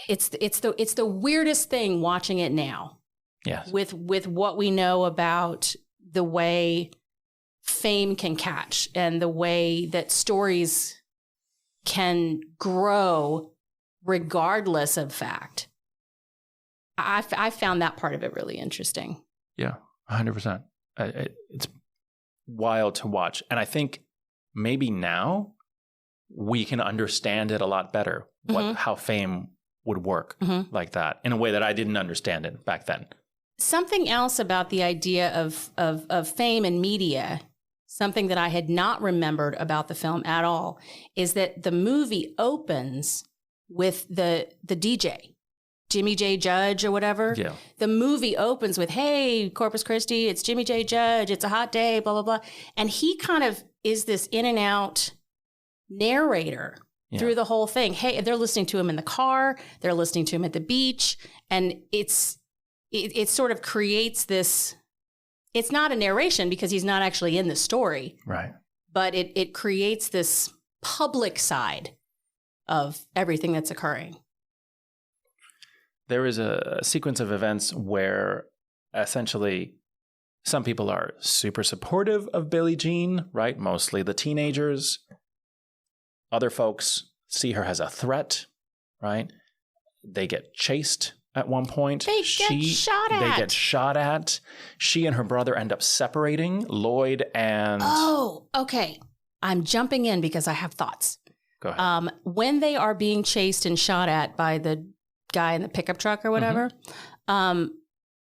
It's the weirdest thing watching it now. Yes. With what we know about the way fame can catch and the way that stories can grow regardless of fact. I found that part of it really interesting. Yeah, 100%. It's wild to watch. And I think maybe now we can understand it a lot better, how fame would work like that in a way that I didn't understand it back then. Something else about the idea of fame and media, something that I had not remembered about the film at all, is that the movie opens with the DJ. Jimmy J. Judge or whatever. Yeah. The movie opens with, hey, Corpus Christi, it's Jimmy J. Judge. It's a hot day, blah, blah, blah. And he kind of is this in and out narrator through the whole thing. Hey, they're listening to him in the car. They're listening to him at the beach. And it sort of creates this, it's not a narration because he's not actually in the story. Right. But it creates this public side of everything that's occurring. There is a sequence of events where essentially some people are super supportive of Billie Jean, right? Mostly the teenagers. Other folks see her as a threat, right? They get chased at one point. They get shot at. She and her brother end up separating. Lloyd and... Oh, okay. I'm jumping in because I have thoughts. Go ahead. When they are being chased and shot at by the guy in the pickup truck or whatever.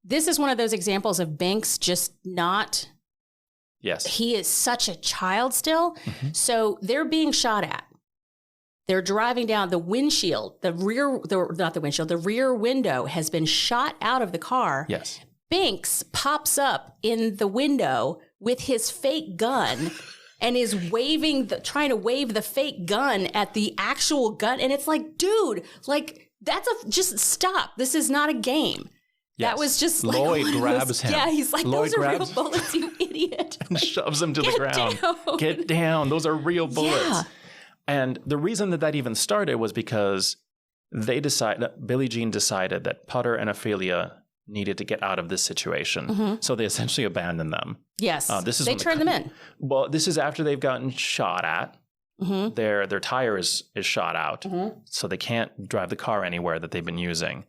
This is one of those examples of Binks just not. Yes. He is such a child still. So they're being shot at. They're driving down the windshield, the rear window has been shot out of the car. Yes. Binks pops up in the window with his fake gun and is trying to wave the fake gun at the actual gun. And it's like, dude, like, just stop. This is not a game. Yes. That was just like... Lloyd grabs him. Yeah, he's like, those are real bullets, you idiot. And shoves him to the ground. Down. Get down. Those are real bullets. Yeah. And the reason that even started was because Billie Jean decided that Putter and Ophelia needed to get out of this situation. So they essentially abandoned them. Yes. They turned them in. Well, this is after they've gotten shot at. Their tire is shot out, so they can't drive the car anywhere that they've been using.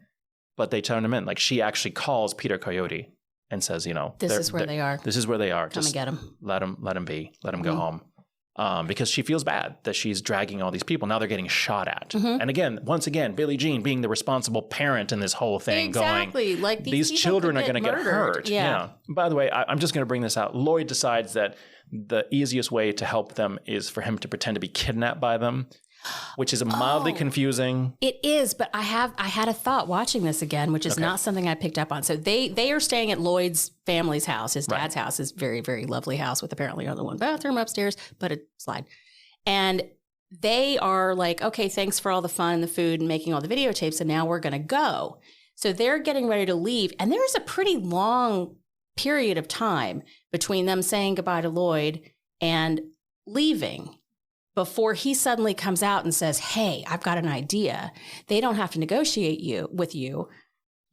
But they turn them in. Like, she actually calls Peter Coyote and says, this is where they are. This is where they are. Come and get them. Let them be. Let them go home. Because she feels bad that she's dragging all these people. Now they're getting shot at. And once again, Billie Jean being the responsible parent in this whole thing, going, like these children are going to get hurt. Yeah. By the way, I'm just going to bring this out. Lloyd decides that the easiest way to help them is for him to pretend to be kidnapped by them, which is mildly confusing. It is, but I had a thought watching this again, which is not something I picked up on. So they are staying at Lloyd's family's house, his dad's house, his very, very lovely house with apparently only one bathroom upstairs, but a slide. And they are like, okay, thanks for all the fun and the food and making all the videotapes, and now we're going to go. So they're getting ready to leave, and there's a pretty long period of time between them saying goodbye to Lloyd and leaving before he suddenly comes out and says, hey, I've got an idea. They don't have to negotiate with you,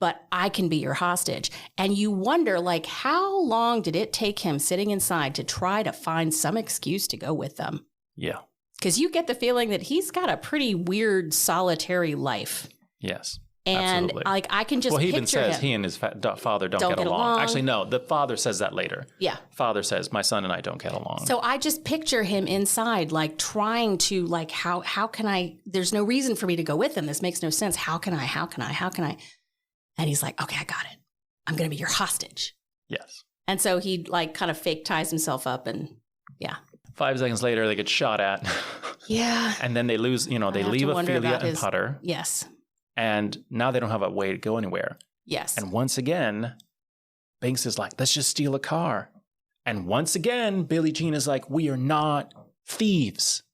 but I can be your hostage. And you wonder, like, how long did it take him sitting inside to try to find some excuse to go with them? Yeah. Because you get the feeling that he's got a pretty weird, solitary life. Yes. And absolutely. Like, I can just he picture even says him. he and his father don't get along. Actually, no, the father says that later. Yeah. Father says, my son and I don't get along. So I just picture him inside, like, trying to, like, how can I, there's no reason for me to go with him. This makes no sense. How can I? And he's like, okay, I got it. I'm going to be your hostage. Yes. And so he, like, kind of fake ties himself up and, yeah. 5 seconds later, they get shot at. Yeah. And then they lose, they leave Ophelia and Putter. Yes. And now they don't have a way to go anywhere. Yes. And once again, Binks is like, let's just steal a car. And once again, Billie Jean is like, we are not thieves.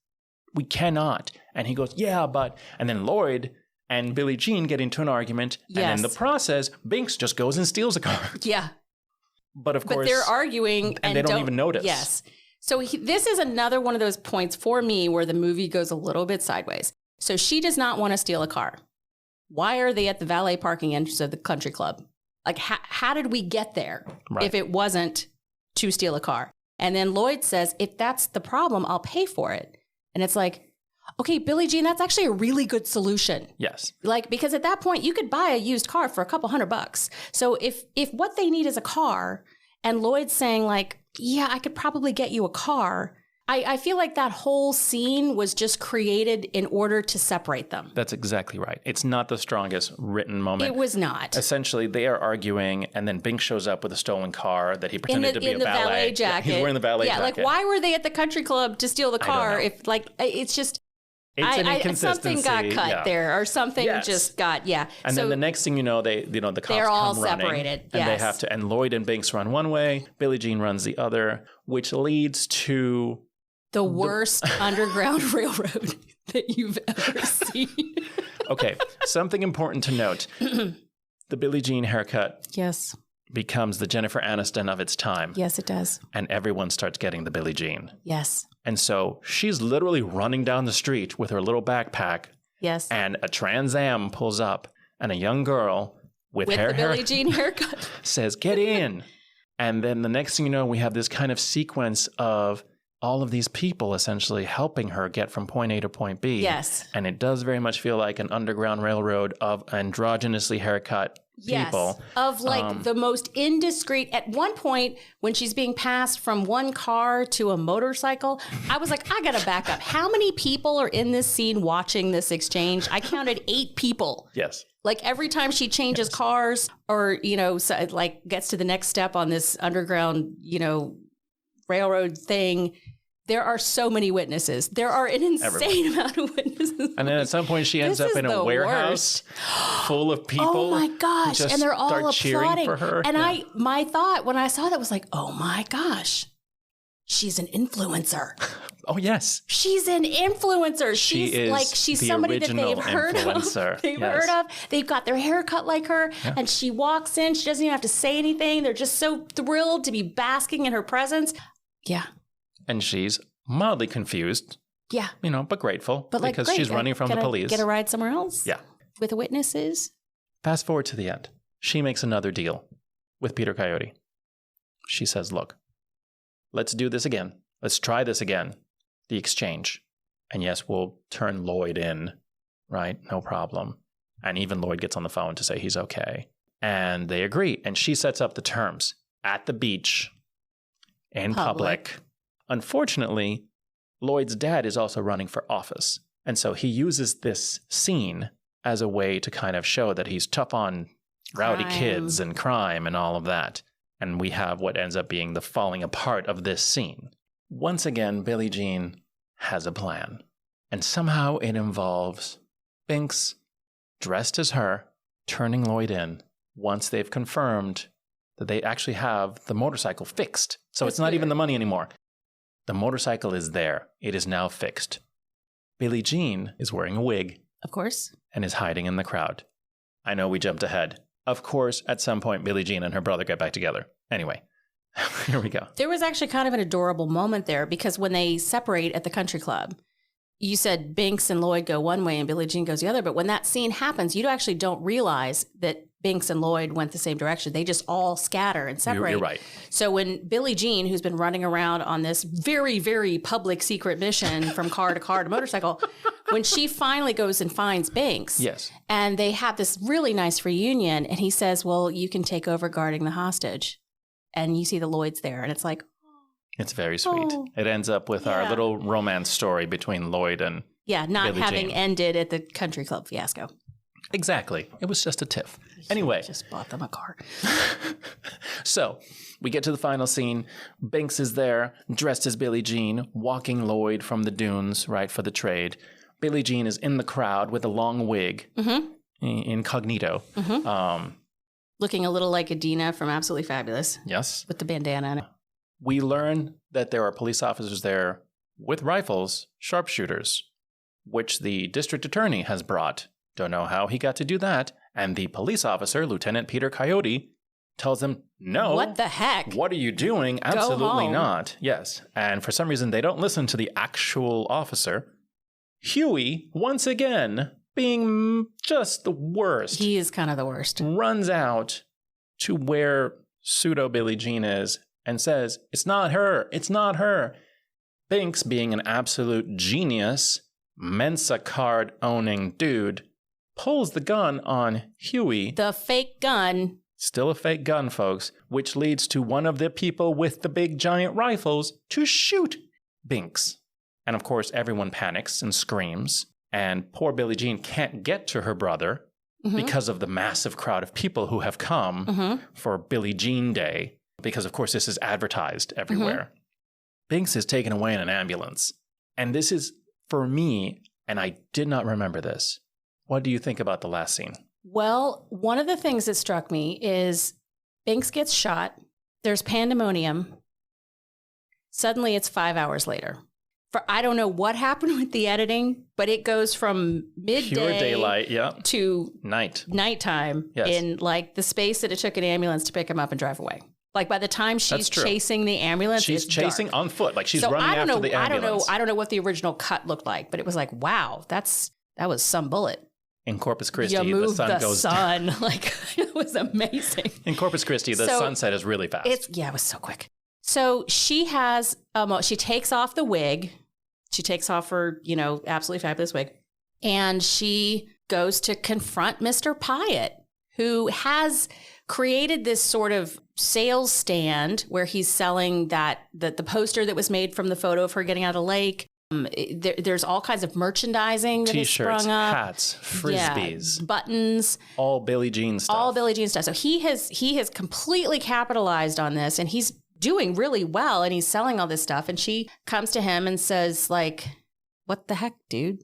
We cannot. And he goes, yeah, but... And then Lloyd and Billie Jean get into an argument. Yes. And in the process, Binks just goes and steals a car. Yeah. But of course... But they're arguing. And they don't even notice. Yes. So this is another one of those points for me where the movie goes a little bit sideways. So she does not want to steal a car. Why are they at the valet parking entrance of the country club? Like, how did we get there if it wasn't to steal a car? And then Lloyd says, if that's the problem, I'll pay for it. And it's like, okay, Billie Jean, that's actually a really good solution. Yes. Like, because at that point, you could buy a used car for a couple $100. So if what they need is a car, and Lloyd's saying like, yeah, I could probably get you a car, I feel like that whole scene was just created in order to separate them. That's exactly right. It's not the strongest written moment. It was not. Essentially, they are arguing, and then Binks shows up with a stolen car that he pretended to be a valet. In the valet jacket. Yeah, he's wearing the valet jacket. Yeah, like, why were they at the country club to steal the car if, like, it's just... It's an inconsistency. Something got cut there, or something just got, And then the next thing you know, the cops they're all come running, separated. and they have to. And Lloyd and Binks run one way, Billie Jean runs the other, which leads to the worst underground railroad that you've ever seen. Okay, something important to note: the Billie Jean haircut, yes, becomes the Jennifer Aniston of its time. Yes, it does. And everyone starts getting the Billie Jean. Yes. And so she's literally running down the street with her little backpack. Yes. And a Trans Am pulls up, and a young girl with the Billie Jean haircut says, "Get in." And then the next thing you know, we have this kind of sequence of all of these people essentially helping her get from point A to point B. Yes. And it does very much feel like an underground railroad of androgynously haircut people. Yes, of like the most indiscreet. At one point, when she's being passed from one car to a motorcycle, I was like, I gotta back up. How many people are in this scene watching this exchange? I counted 8 people. Yes. Like every time she changes cars or, like gets to the next step on this underground, railroad thing, there are so many witnesses. There are an insane amount of witnesses. And then at some point she ends up in a warehouse full of people. Oh my gosh. And they're all applauding. For her. And my thought when I saw that was like, oh my gosh, she's an influencer. Oh yes. She's an influencer. She's somebody that they've heard of. They've heard of. They've got their hair cut like her. Yeah. And she walks in. She doesn't even have to say anything. They're just so thrilled to be basking in her presence. Yeah. And she's mildly confused. Yeah. But grateful. But because she's running from the police. Get a ride somewhere else? Yeah. With witnesses? Fast forward to the end. She makes another deal with Peter Coyote. She says, look, let's do this again. Let's try this again. The exchange. And yes, we'll turn Lloyd in, right? No problem. And even Lloyd gets on the phone to say he's okay. And they agree. And she sets up the terms at the beach in public. Unfortunately, Lloyd's dad is also running for office. And so he uses this scene as a way to kind of show that he's tough on rowdy kids and crime and all of that. And we have what ends up being the falling apart of this scene. Once again, Billie Jean has a plan. And somehow it involves Binks, dressed as her, turning Lloyd in once they've confirmed that they actually have the motorcycle fixed. So it's not even the money anymore. The motorcycle is there. It is now fixed. Billie Jean is wearing a wig. Of course. And is hiding in the crowd. I know we jumped ahead. Of course, at some point, Billie Jean and her brother get back together. Anyway, here we go. There was actually kind of an adorable moment there because when they separate at the country club, you said Binks and Lloyd go one way and Billie Jean goes the other. But when that scene happens, you actually don't realize that Binks and Lloyd went the same direction. They just all scatter and separate. You're right. So when Billie Jean, who's been running around on this very, very public secret mission from car to motorcycle, when she finally goes and finds Binks, yes, and they have this really nice reunion, and he says, well, you can take over guarding the hostage. And you see the Lloyds there, and it's like, it's very sweet. It ends up with our little romance story between Lloyd and not Billie having Jean. ended at the country club fiasco. Exactly. It was just a tiff. Anyway. Just bought them a car. So we get to the final scene. Binks is there, dressed as Billie Jean, walking Lloyd from the dunes, right, for the trade. Billie Jean is in the crowd with a long wig, incognito. Mm-hmm. Looking a little like Adina from Absolutely Fabulous. Yes. With the bandana on it. We learn that there are police officers there with rifles, sharpshooters, which the district attorney has brought. Don't know how he got to do that. And the police officer, Lieutenant Peter Coyote, tells them, no. What the heck? What are you doing? Absolutely not. Yes. And for some reason, they don't listen to the actual officer. Huey, once again, being just the worst. He is kind of the worst. Runs out to where pseudo Billie Jean is and says, it's not her. It's not her. Binks, being an absolute genius, Mensa card owning dude, pulls the gun on Huey. The fake gun. Still a fake gun, folks, which leads to one of the people with the big giant rifles to shoot Binks. And of course, everyone panics and screams. And poor Billie Jean can't get to her brother because of the massive crowd of people who have come for Billie Jean Day. Because, of course, this is advertised everywhere. Binks is taken away in an ambulance. And this is, for me, and I did not remember this. What do you think about the last scene? Well, one of the things that struck me is Binks gets shot. There's pandemonium. Suddenly it's 5 hours later. I don't know what happened with the editing, but it goes from midday pure daylight, to Nighttime nighttime in like the space that it took an ambulance to pick him up and drive away. Like by the time she's chasing the ambulance, she's it's chasing dark. On foot, like she's running after the ambulance. I don't know what the original cut looked like, but it was like, wow, that was some bullet. In Corpus Christi, the sun goes down. Like, it was amazing. In Corpus Christi, the sunset is really fast. It was so quick. So she has, she takes off the wig. She takes off her, absolutely fabulous wig. And she goes to confront Mr. Pyatt, who has created this sort of sales stand where he's selling the poster that was made from the photo of her getting out of the lake. There's all kinds of merchandising that has sprung up. Hats, frisbees, buttons, all Billie Jean stuff. So he has completely capitalized on this, and he's doing really well, and he's selling all this stuff. And she comes to him and says, like, "What the heck, dude?"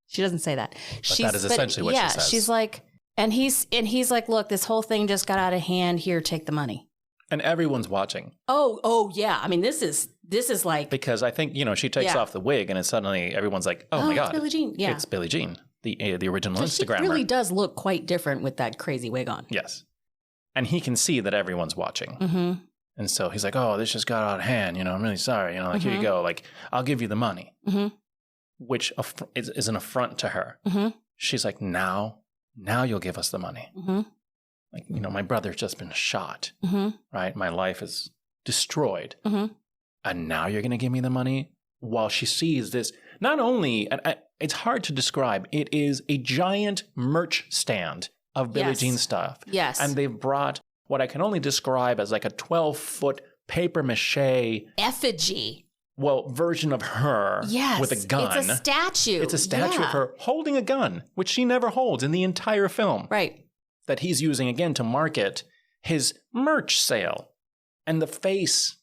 She doesn't say that. But that is essentially what she says. She's like, and he's like, "Look, this whole thing just got out of hand. Here, take the money." And everyone's watching. Oh yeah. I mean, this is like, because I think she takes off the wig, and it's suddenly everyone's like, "Oh my god, it's Billie Jean!" Yeah, it's Billie Jean, the original Instagrammer. She really does look quite different with that crazy wig on. Yes, and he can see that everyone's watching, and so he's like, "Oh, this just got out of hand. I'm really sorry. Like here you go. Like I'll give you the money," which is an affront to her. She's like, "Now you'll give us the money." Like, my brother's just been shot, right? My life is destroyed. And now you're going to give me the money? While she sees this, not only, and it's hard to describe, it is a giant merch stand of Billie Jean stuff. Yes. And they've brought what I can only describe as like a 12-foot paper mache effigy. Well, version of her with a gun. It's a statue. It's a statue of her holding a gun, which she never holds in the entire film. Right. That he's using again to market his merch sale. And the face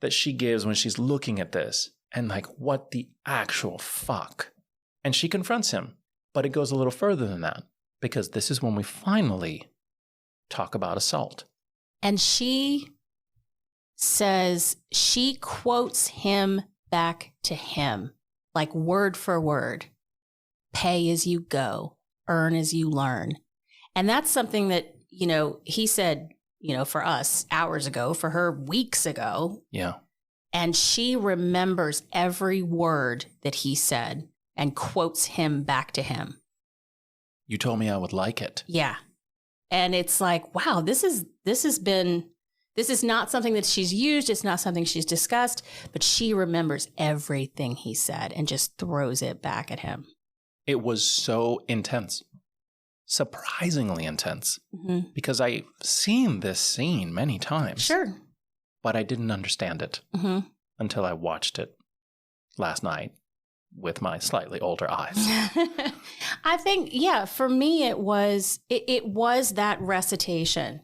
that she gives when she's looking at this, and like, what the actual fuck? And she confronts him, but it goes a little further than that, because this is when we finally talk about assault. And she says, she quotes him back to him, like word for word. Pay as you go, earn as you learn. And that's something that, he said, for us hours ago, for her weeks ago. Yeah. And she remembers every word that he said and quotes him back to him. You told me I would like it. Yeah. And it's like, wow, this is not something that she's used. It's not something she's discussed, but she remembers everything he said and just throws it back at him. It was so intense. Surprisingly intense, because I've seen this scene many times. Sure. But I didn't understand it until I watched it last night with my slightly older eyes. I think, for me, it was that recitation.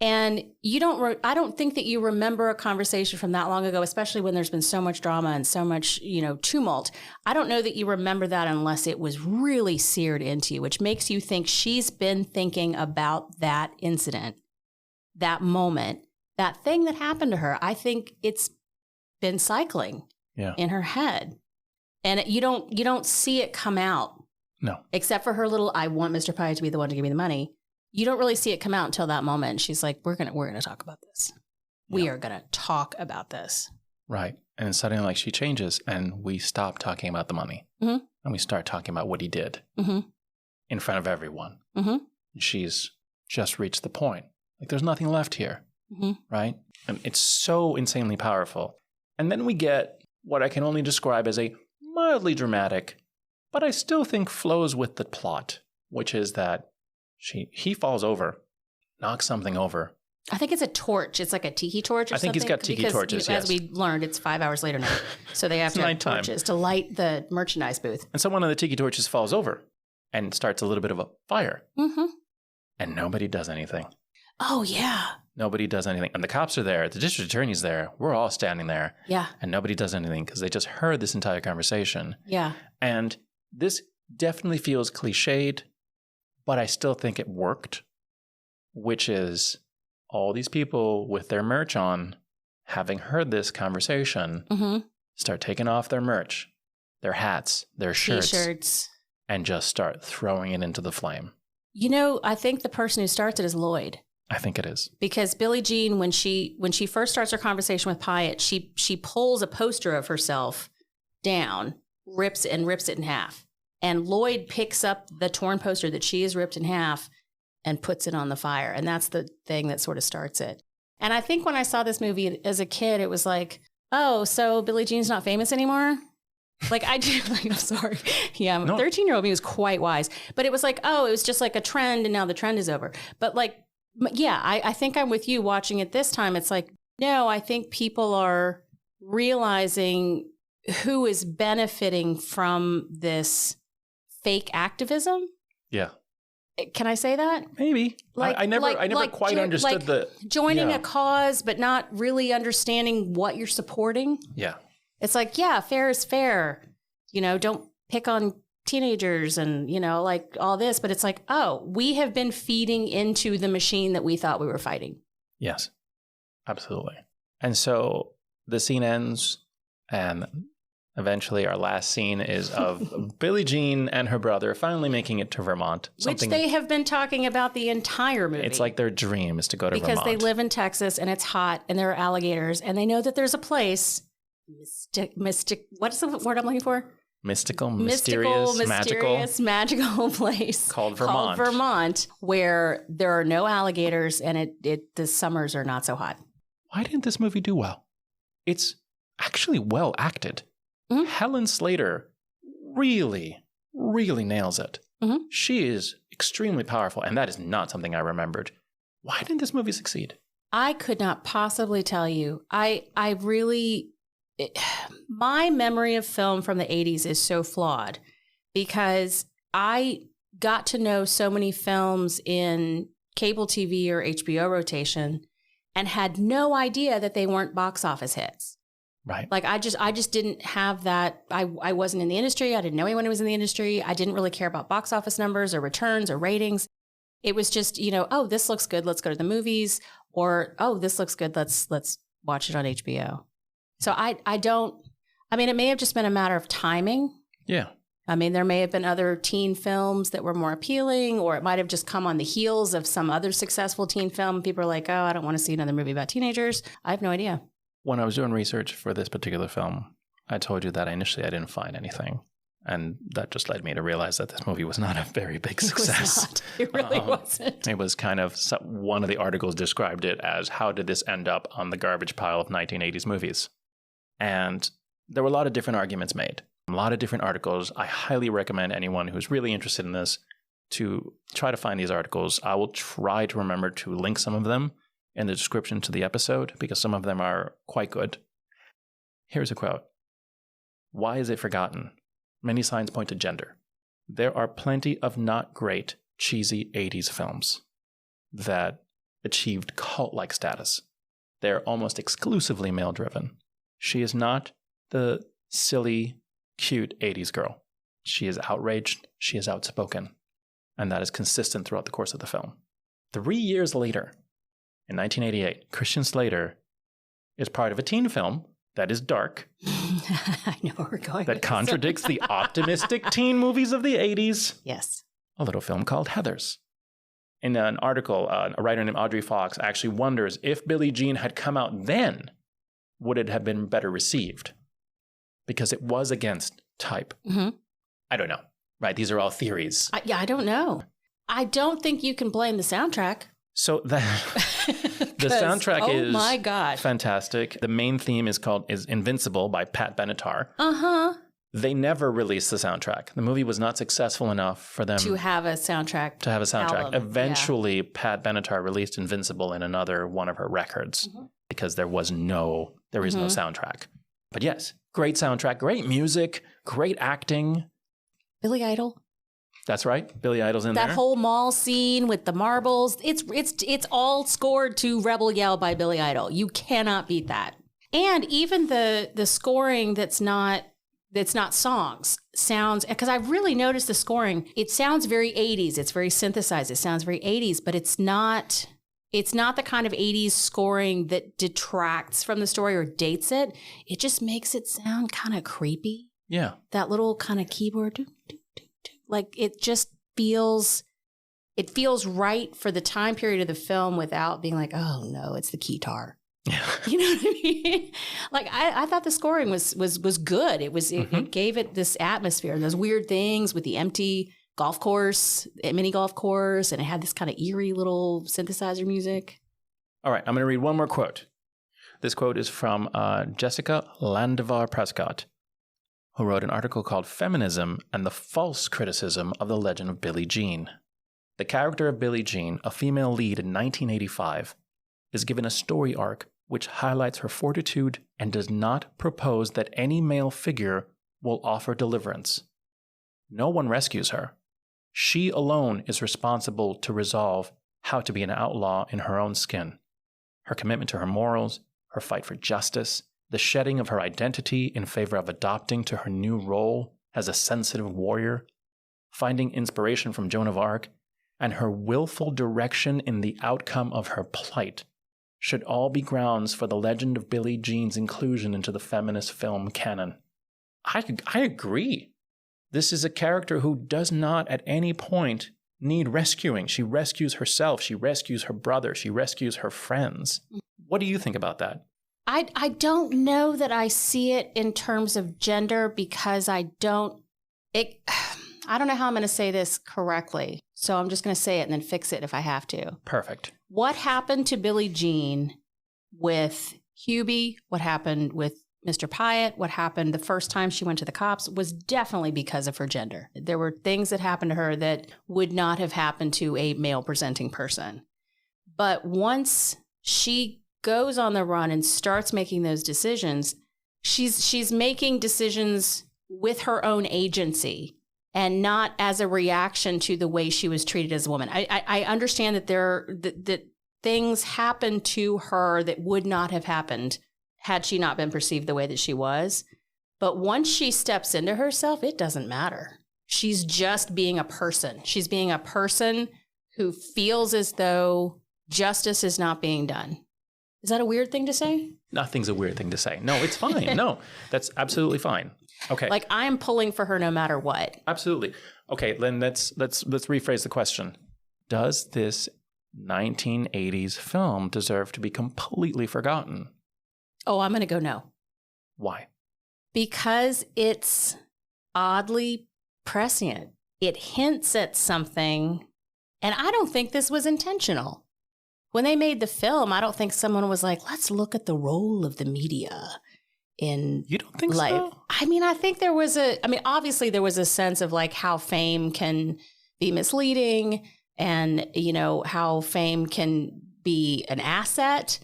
And I don't think that you remember a conversation from that long ago, especially when there's been so much drama and so much, tumult. I don't know that you remember that unless it was really seared into you, which makes you think she's been thinking about that incident, that moment, that thing that happened to her. I think it's been cycling. in her head. And you don't see it come out. No. Except for her little, I want Mr. Pie to be the one to give me the money. You don't really see it come out until that moment. She's like, we're gonna talk about this. We are gonna talk about this. Right. And suddenly, like, she changes and we stop talking about the money. And we start talking about what he did in front of everyone. She's just reached the point. Like, there's nothing left here. Right? And it's so insanely powerful. And then we get what I can only describe as a mildly dramatic, but I still think flows with the plot, which is that he falls over, knocks something over. I think it's a torch. It's like a tiki torch or something. I think he's got tiki torches, yes. As we learned, it's 5 hours later now. So they have to have torches to light the merchandise booth. And so one of the tiki torches falls over and starts a little bit of a fire. And nobody does anything. Oh, yeah. Nobody does anything. And the cops are there. The district attorney's there. We're all standing there. Yeah. And nobody does anything because they just heard this entire conversation. Yeah. And this definitely feels cliched, but I still think it worked, which is all these people with their merch on, having heard this conversation, start taking off their merch, their hats, their shirts, T-shirts, and just start throwing it into the flame. You know, I think the person who starts it is Lloyd. I think it is. Because Billie Jean, when she first starts her conversation with Pyatt, she pulls a poster of herself down, rips it in half. And Lloyd picks up the torn poster that she has ripped in half and puts it on the fire. And that's the thing that sort of starts it. And I think when I saw this movie as a kid, it was like, oh, so Billie Jean's not famous anymore? Like, I'm sorry. Yeah, 13-year-old me was quite wise. But it was like, oh, it was just like a trend and now the trend is over. But like, yeah, I think I'm with you watching it this time. It's like, no, I think people are realizing who is benefiting from this fake activism. Yeah. Can I say that? Maybe. I never quite understood joining a cause, but not really understanding what you're supporting. Yeah. It's like, yeah, fair is fair. You know, don't pick on teenagers and, you know, like all this. But it's like, oh, we have been feeding into the machine that we thought we were fighting. Yes, absolutely. And so the scene ends, and eventually our last scene is of Billie Jean and her brother finally making it to Vermont. Which they have been talking about the entire movie. It's like their dream is to go to Vermont. Because they live in Texas and it's hot and there are alligators and they know that there's a place, what's the word I'm looking for? Mysterious, magical place called Vermont, where there are no alligators and the summers are not so hot. Why didn't this movie do well? It's actually well acted. Helen Slater really, really nails it. She is extremely powerful, and that is not something I remembered. Why didn't this movie succeed? I could not possibly tell you. My memory of film from the 80s is so flawed because I got to know so many films in cable TV or HBO rotation and had no idea that they weren't box office hits. Right. Like I just didn't have that. I wasn't in the industry. I didn't know anyone who was in the industry. I didn't really care about box office numbers or returns or ratings. It was just, you know, oh, this looks good. Let's go to the movies. Or, oh, this looks good. Let's watch it on HBO. So I mean, it may have just been a matter of timing. Yeah. I mean, there may have been other teen films that were more appealing, or it might have just come on the heels of some other successful teen film. People are like, oh, I don't want to see another movie about teenagers. I have no idea. When I was doing research for this particular film, I told you that initially I didn't find anything. And that just led me to realize that this movie was not a very big success. It really wasn't. It was kind of, one of the articles described it as, how did this end up on the garbage pile of 1980s movies? And there were a lot of different arguments made, a lot of different articles. I highly recommend anyone who's really interested in this to try to find these articles. I will try to remember to link some of them in the description to the episode because some of them are quite good. Here's a quote. Why is it forgotten? Many signs point to gender. There are plenty of not great, cheesy 80s films that achieved cult-like status. They're almost exclusively male-driven. She is not the silly, cute 80s girl. She is outraged. She is outspoken. And that is consistent throughout the course of the film. 3 years later, in 1988, Christian Slater is part of a teen film that is dark, I know where we're going. that contradicts the optimistic teen movies of the 80s. Yes. A little film called Heathers. In an article, a writer named Audrey Fox actually wonders if Billie Jean had come out then, would it have been better received? Because it was against type. Mm-hmm. I don't know. Right? These are all theories. I don't know. I don't think you can blame the soundtrack. So the soundtrack is my God. fantastic. The main theme is Invincible by Pat Benatar. Uh-huh. They never released the soundtrack. The movie was not successful enough for them to have a soundtrack. Album. Eventually, Pat Benatar released Invincible in another one of her records because there is no soundtrack. But yes, great soundtrack, great music, great acting. Billy Idol. That's right. Billy Idol's in there. That whole mall scene with the marbles. It's all scored to Rebel Yell by Billy Idol. You cannot beat that. And even the scoring that's not songs sounds, because I've really noticed the scoring. It sounds very 80s. It's very synthesized. It sounds very 80s, but it's not the kind of 80s scoring that detracts from the story or dates it. It just makes it sound kind of creepy. Yeah. That little kind of keyboard. Like it just feels right for the time period of the film without being like, oh no, it's the keytar. Yeah. You know what I mean? Like I thought the scoring was good. It gave it this atmosphere, those weird things with the empty golf course, mini golf course, and it had this kind of eerie little synthesizer music. All right, I'm going to read one more quote. This quote is from Jessica Landivar Prescott, who wrote an article called Feminism and the False Criticism of the Legend of Billie Jean. The character of Billie Jean, a female lead in 1985, is given a story arc which highlights her fortitude and does not propose that any male figure will offer deliverance. No one rescues her. She alone is responsible to resolve how to be an outlaw in her own skin. Her commitment to her morals, her fight for justice, the shedding of her identity in favor of adopting to her new role as a sensitive warrior, finding inspiration from Joan of Arc, and her willful direction in the outcome of her plight should all be grounds for the Legend of Billie Jean's inclusion into the feminist film canon. I agree. This is a character who does not at any point need rescuing. She rescues herself. She rescues her brother. She rescues her friends. What do you think about that? I don't know that I see it in terms of gender because I don't know how I'm going to say this correctly. So I'm just going to say it and then fix it if I have to. Perfect. What happened to Billie Jean with Hubie, what happened with Mr. Pyatt, what happened the first time she went to the cops was definitely because of her gender. There were things that happened to her that would not have happened to a male presenting person. But once she goes on the run and starts making those decisions, she's making decisions with her own agency and not as a reaction to the way she was treated as a woman. I understand that that things happened to her that would not have happened had she not been perceived the way that she was. But once she steps into herself, it doesn't matter. She's just being a person. She's being a person who feels as though justice is not being done. Is that a weird thing to say? Nothing's a weird thing to say. No, it's fine. No, that's absolutely fine. Okay. Like I'm pulling for her no matter what. Absolutely. Okay, then let's rephrase the question. Does this 1980s film deserve to be completely forgotten? Oh, I'm going to go no. Why? Because it's oddly prescient. It hints at something, and I don't think this was intentional. When they made the film, I don't think someone was like, let's look at the role of the media in You don't think life. so? I mean, I think obviously there was a sense of like how fame can be misleading and, how fame can be an asset.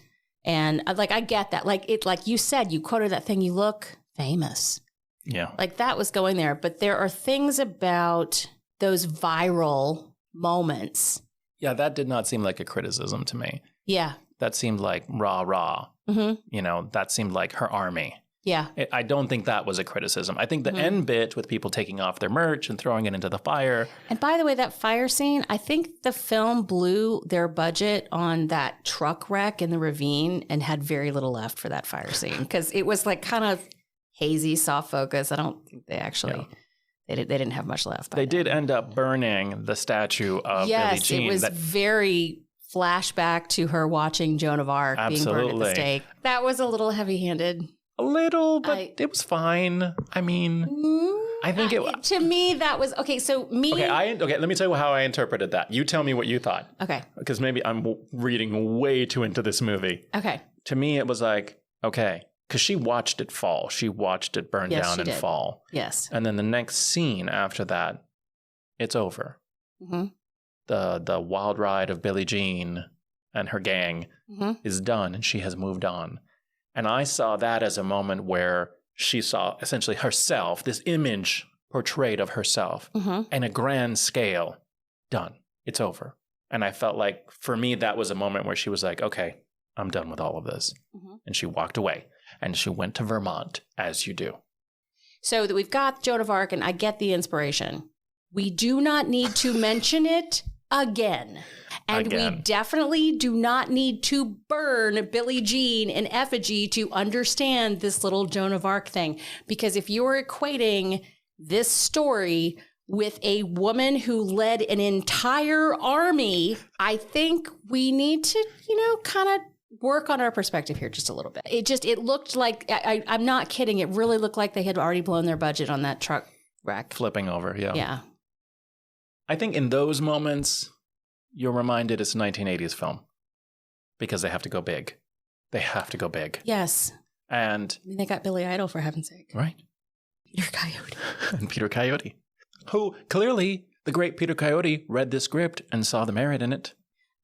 And like, I get that. Like you said, you quoted that thing, you look famous. Yeah. Like that was going there. But there are things about those viral moments. Yeah, that did not seem like a criticism to me. Yeah. That seemed like rah. Mm-hmm. That seemed like her army. Yeah. I don't think that was a criticism. I think the end bit with people taking off their merch and throwing it into the fire. And by the way, that fire scene, I think the film blew their budget on that truck wreck in the ravine and had very little left for that fire scene because it was like kind of hazy, soft focus. I don't think they actually, they didn't have much left. They did end up burning the statue of Billie Jean. Yes, it was very flashback to her watching Joan of Arc being burned at the stake. That was a little heavy-handed. A little, but it was fine. I mean, I think to me, that was, okay, so me. Okay, let me tell you how I interpreted that. You tell me what you thought. Okay. Because maybe I'm reading way too into this movie. Okay. To me, it was like, okay, because she watched it fall. She watched it burn down and fall. Yes. And then the next scene after that, it's over. Mm-hmm. The wild ride of Billie Jean and her gang is done, and she has moved on. And I saw that as a moment where she saw essentially herself, this image portrayed of herself in a grand scale. Done. It's over. And I felt like, for me, that was a moment where she was like, okay, I'm done with all of this. And she walked away. And she went to Vermont, as you do. So that we've got Joan of Arc, and I get the inspiration. We do not need to mention it again. And we definitely do not need to burn Billie Jean in effigy to understand this little Joan of Arc thing. Because if you're equating this story with a woman who led an entire army, I think we need to, kind of work on our perspective here just a little bit. It looked like, I'm not kidding, it really looked like they had already blown their budget on that truck wreck. Flipping over, yeah. Yeah. I think in those moments, you're reminded it's a 1980s film because they have to go big. They have to go big. Yes. And they got Billy Idol, for heaven's sake. Right. Peter Coyote. And Peter Coyote, who clearly, the great Peter Coyote, read the script and saw the merit in it.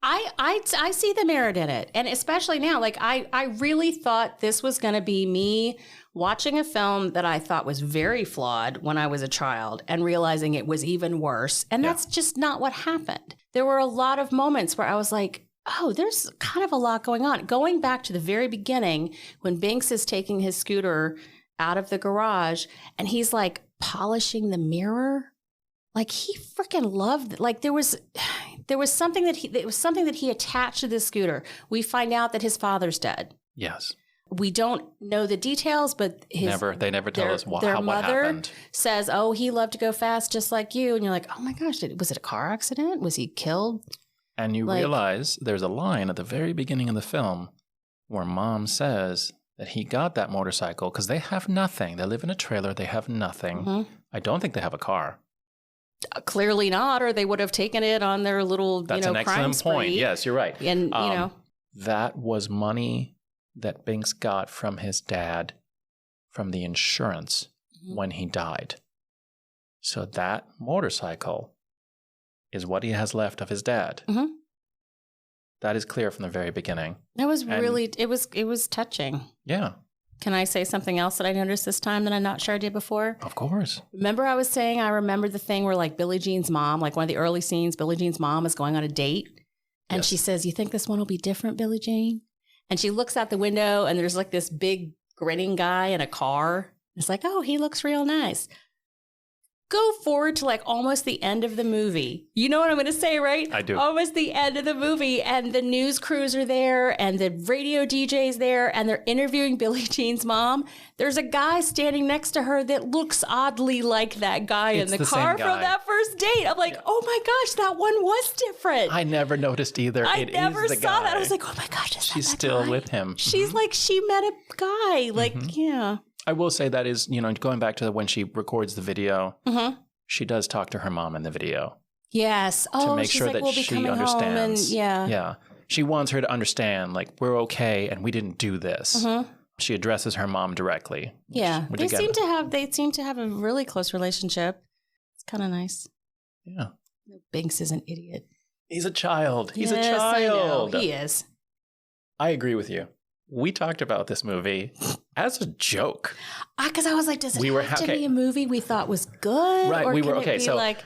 I see the merit in it. And especially now, like I really thought this was going to be me watching a film that I thought was very flawed when I was a child and realizing it was even worse. And that's just not what happened. There were a lot of moments where I was like, oh, there's kind of a lot going on. Going back to the very beginning when Binks is taking his scooter out of the garage and he's like polishing the mirror. Like he freaking loved it. Like there was something that he attached to this scooter. We find out that his father's dead. Yes. We don't know the details, but they never tell us what mother happened. Says, "Oh, he loved to go fast, just like you." And you're like, "Oh my gosh, was it a car accident? Was he killed?" And you realize there's a line at the very beginning of the film where Mom says that he got that motorcycle because they have nothing. They live in a trailer. They have nothing. I don't think they have a car. Clearly not, or they would have taken it on their little, That's an excellent point. Yes, you're right. And, that was money that Binks got from his dad from the insurance when he died. So that motorcycle is what he has left of his dad. That is clear from the very beginning. It was it was touching. Yeah. Can I say something else that I noticed this time that I'm not sure I did before? Of course. Remember I was saying I remember the thing where like Billie Jean's mom, like one of the early scenes, Billie Jean's mom is going on a date. And she says, "You think this one will be different, Billie Jean?" And she looks out the window and there's like this big grinning guy in a car. It's like, oh, he looks real nice. Go forward to like almost the end of the movie. You know what I'm going to say, right? I do. Almost the end of the movie. And the news crews are there and the radio DJ's there and they're interviewing Billie Jean's mom. There's a guy standing next to her that looks oddly like that guy in the car from that first date. I'm like, oh my gosh, that one was different. I never noticed either. I never saw that. I was like, oh my gosh, she's still with him. She's like, she met a guy. Like, yeah. I will say that is, going back to when she records the video, she does talk to her mom in the video. Yes. To make sure like, that we'll be she understands. And, Yeah. She wants her to understand, like, we're okay and we didn't do this. She addresses her mom directly. Yeah. They seem to have a really close relationship. It's kind of nice. Yeah. Binks is an idiot. He's a child. He's a child. He is. I agree with you. We talked about this movie as a joke. Because I was like, does it have to be a movie we thought was good? Right, or we were, can it be so like...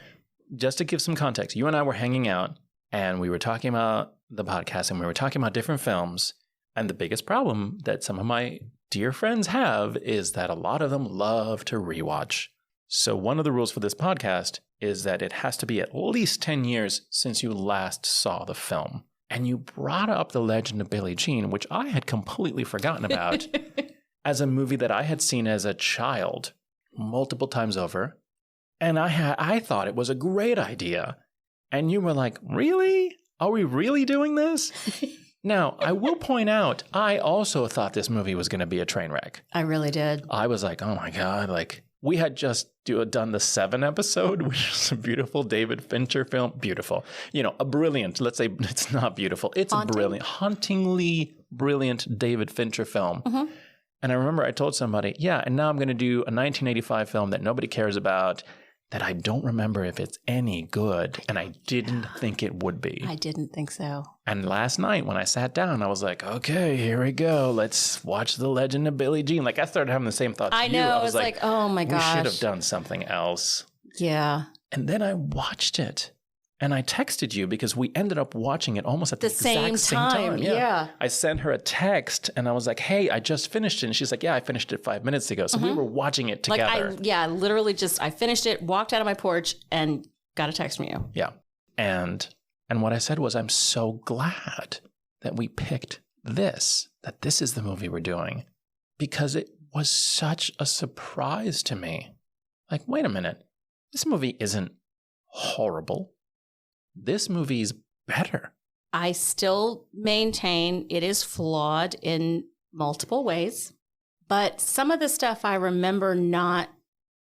just to give some context, you and I were hanging out and we were talking about the podcast and we were talking about different films. And the biggest problem that some of my dear friends have is that a lot of them love to rewatch. So one of the rules for this podcast is that it has to be at least 10 years since you last saw the film. And you brought up The Legend of Billie Jean, which I had completely forgotten about. as a movie that I had seen as a child multiple times over. And I thought it was a great idea. And you were like, really? Are we really doing this? Now, I will point out, I also thought this movie was going to be a train wreck. I really did. I was like, oh my God, like we had just done the 7 episode, which is a beautiful David Fincher film. Beautiful. You know, a brilliant, let's say it's not beautiful. It's a brilliant, hauntingly brilliant David Fincher film. Mm-hmm. And I remember I told somebody, yeah, and now I'm going to do a 1985 film that nobody cares about, that I don't remember if it's any good. And I didn't think it would be. I didn't think so. And last night when I sat down, I was like, okay, here we go. Let's watch The Legend of Billie Jean. Like I started having the same thoughts. I know. I was like, oh my gosh. We should have done something else. Yeah. And then I watched it. And I texted you because we ended up watching it almost at the exact same time. Yeah. I sent her a text and I was like, hey, I just finished it. And she's like, yeah, I finished it 5 minutes ago. So we were watching it together. Like literally I finished it, walked out of my porch and got a text from you. Yeah. And what I said was, I'm so glad that we picked this, that this is the movie we're doing, because it was such a surprise to me. Like, wait a minute, this movie isn't horrible. This movie's better. I still maintain it is flawed in multiple ways, but some of the stuff I remember not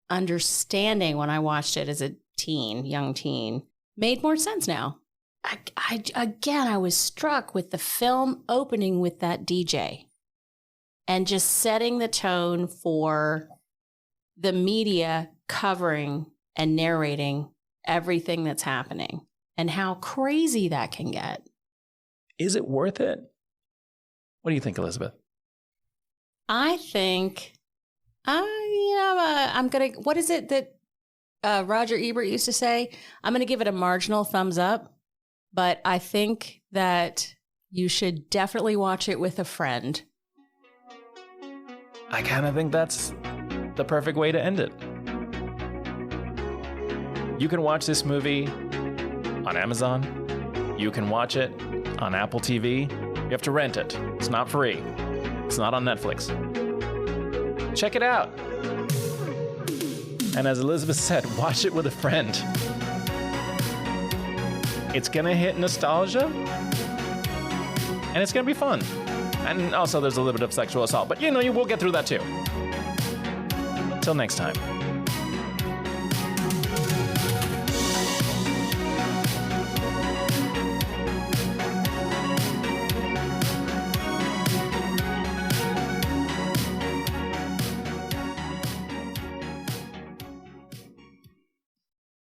understanding when I watched it as a young teen, made more sense now. I was struck with the film opening with that DJ and just setting the tone for the media covering and narrating everything that's happening. And how crazy that can get. Is it worth it? What do you think, Elizabeth? I think, I'm going to, what is it that Roger Ebert used to say? I'm going to give it a marginal thumbs up, but I think that you should definitely watch it with a friend. I kind of think that's the perfect way to end it. You can watch this movie on Amazon. You can watch it on Apple TV. You have to rent it. It's not free. It's not on Netflix. Check it out. And as Elizabeth said, watch it with a friend. It's gonna hit nostalgia, and it's gonna be fun. And also there's a little bit of sexual assault, but you will get through that too. Till next time.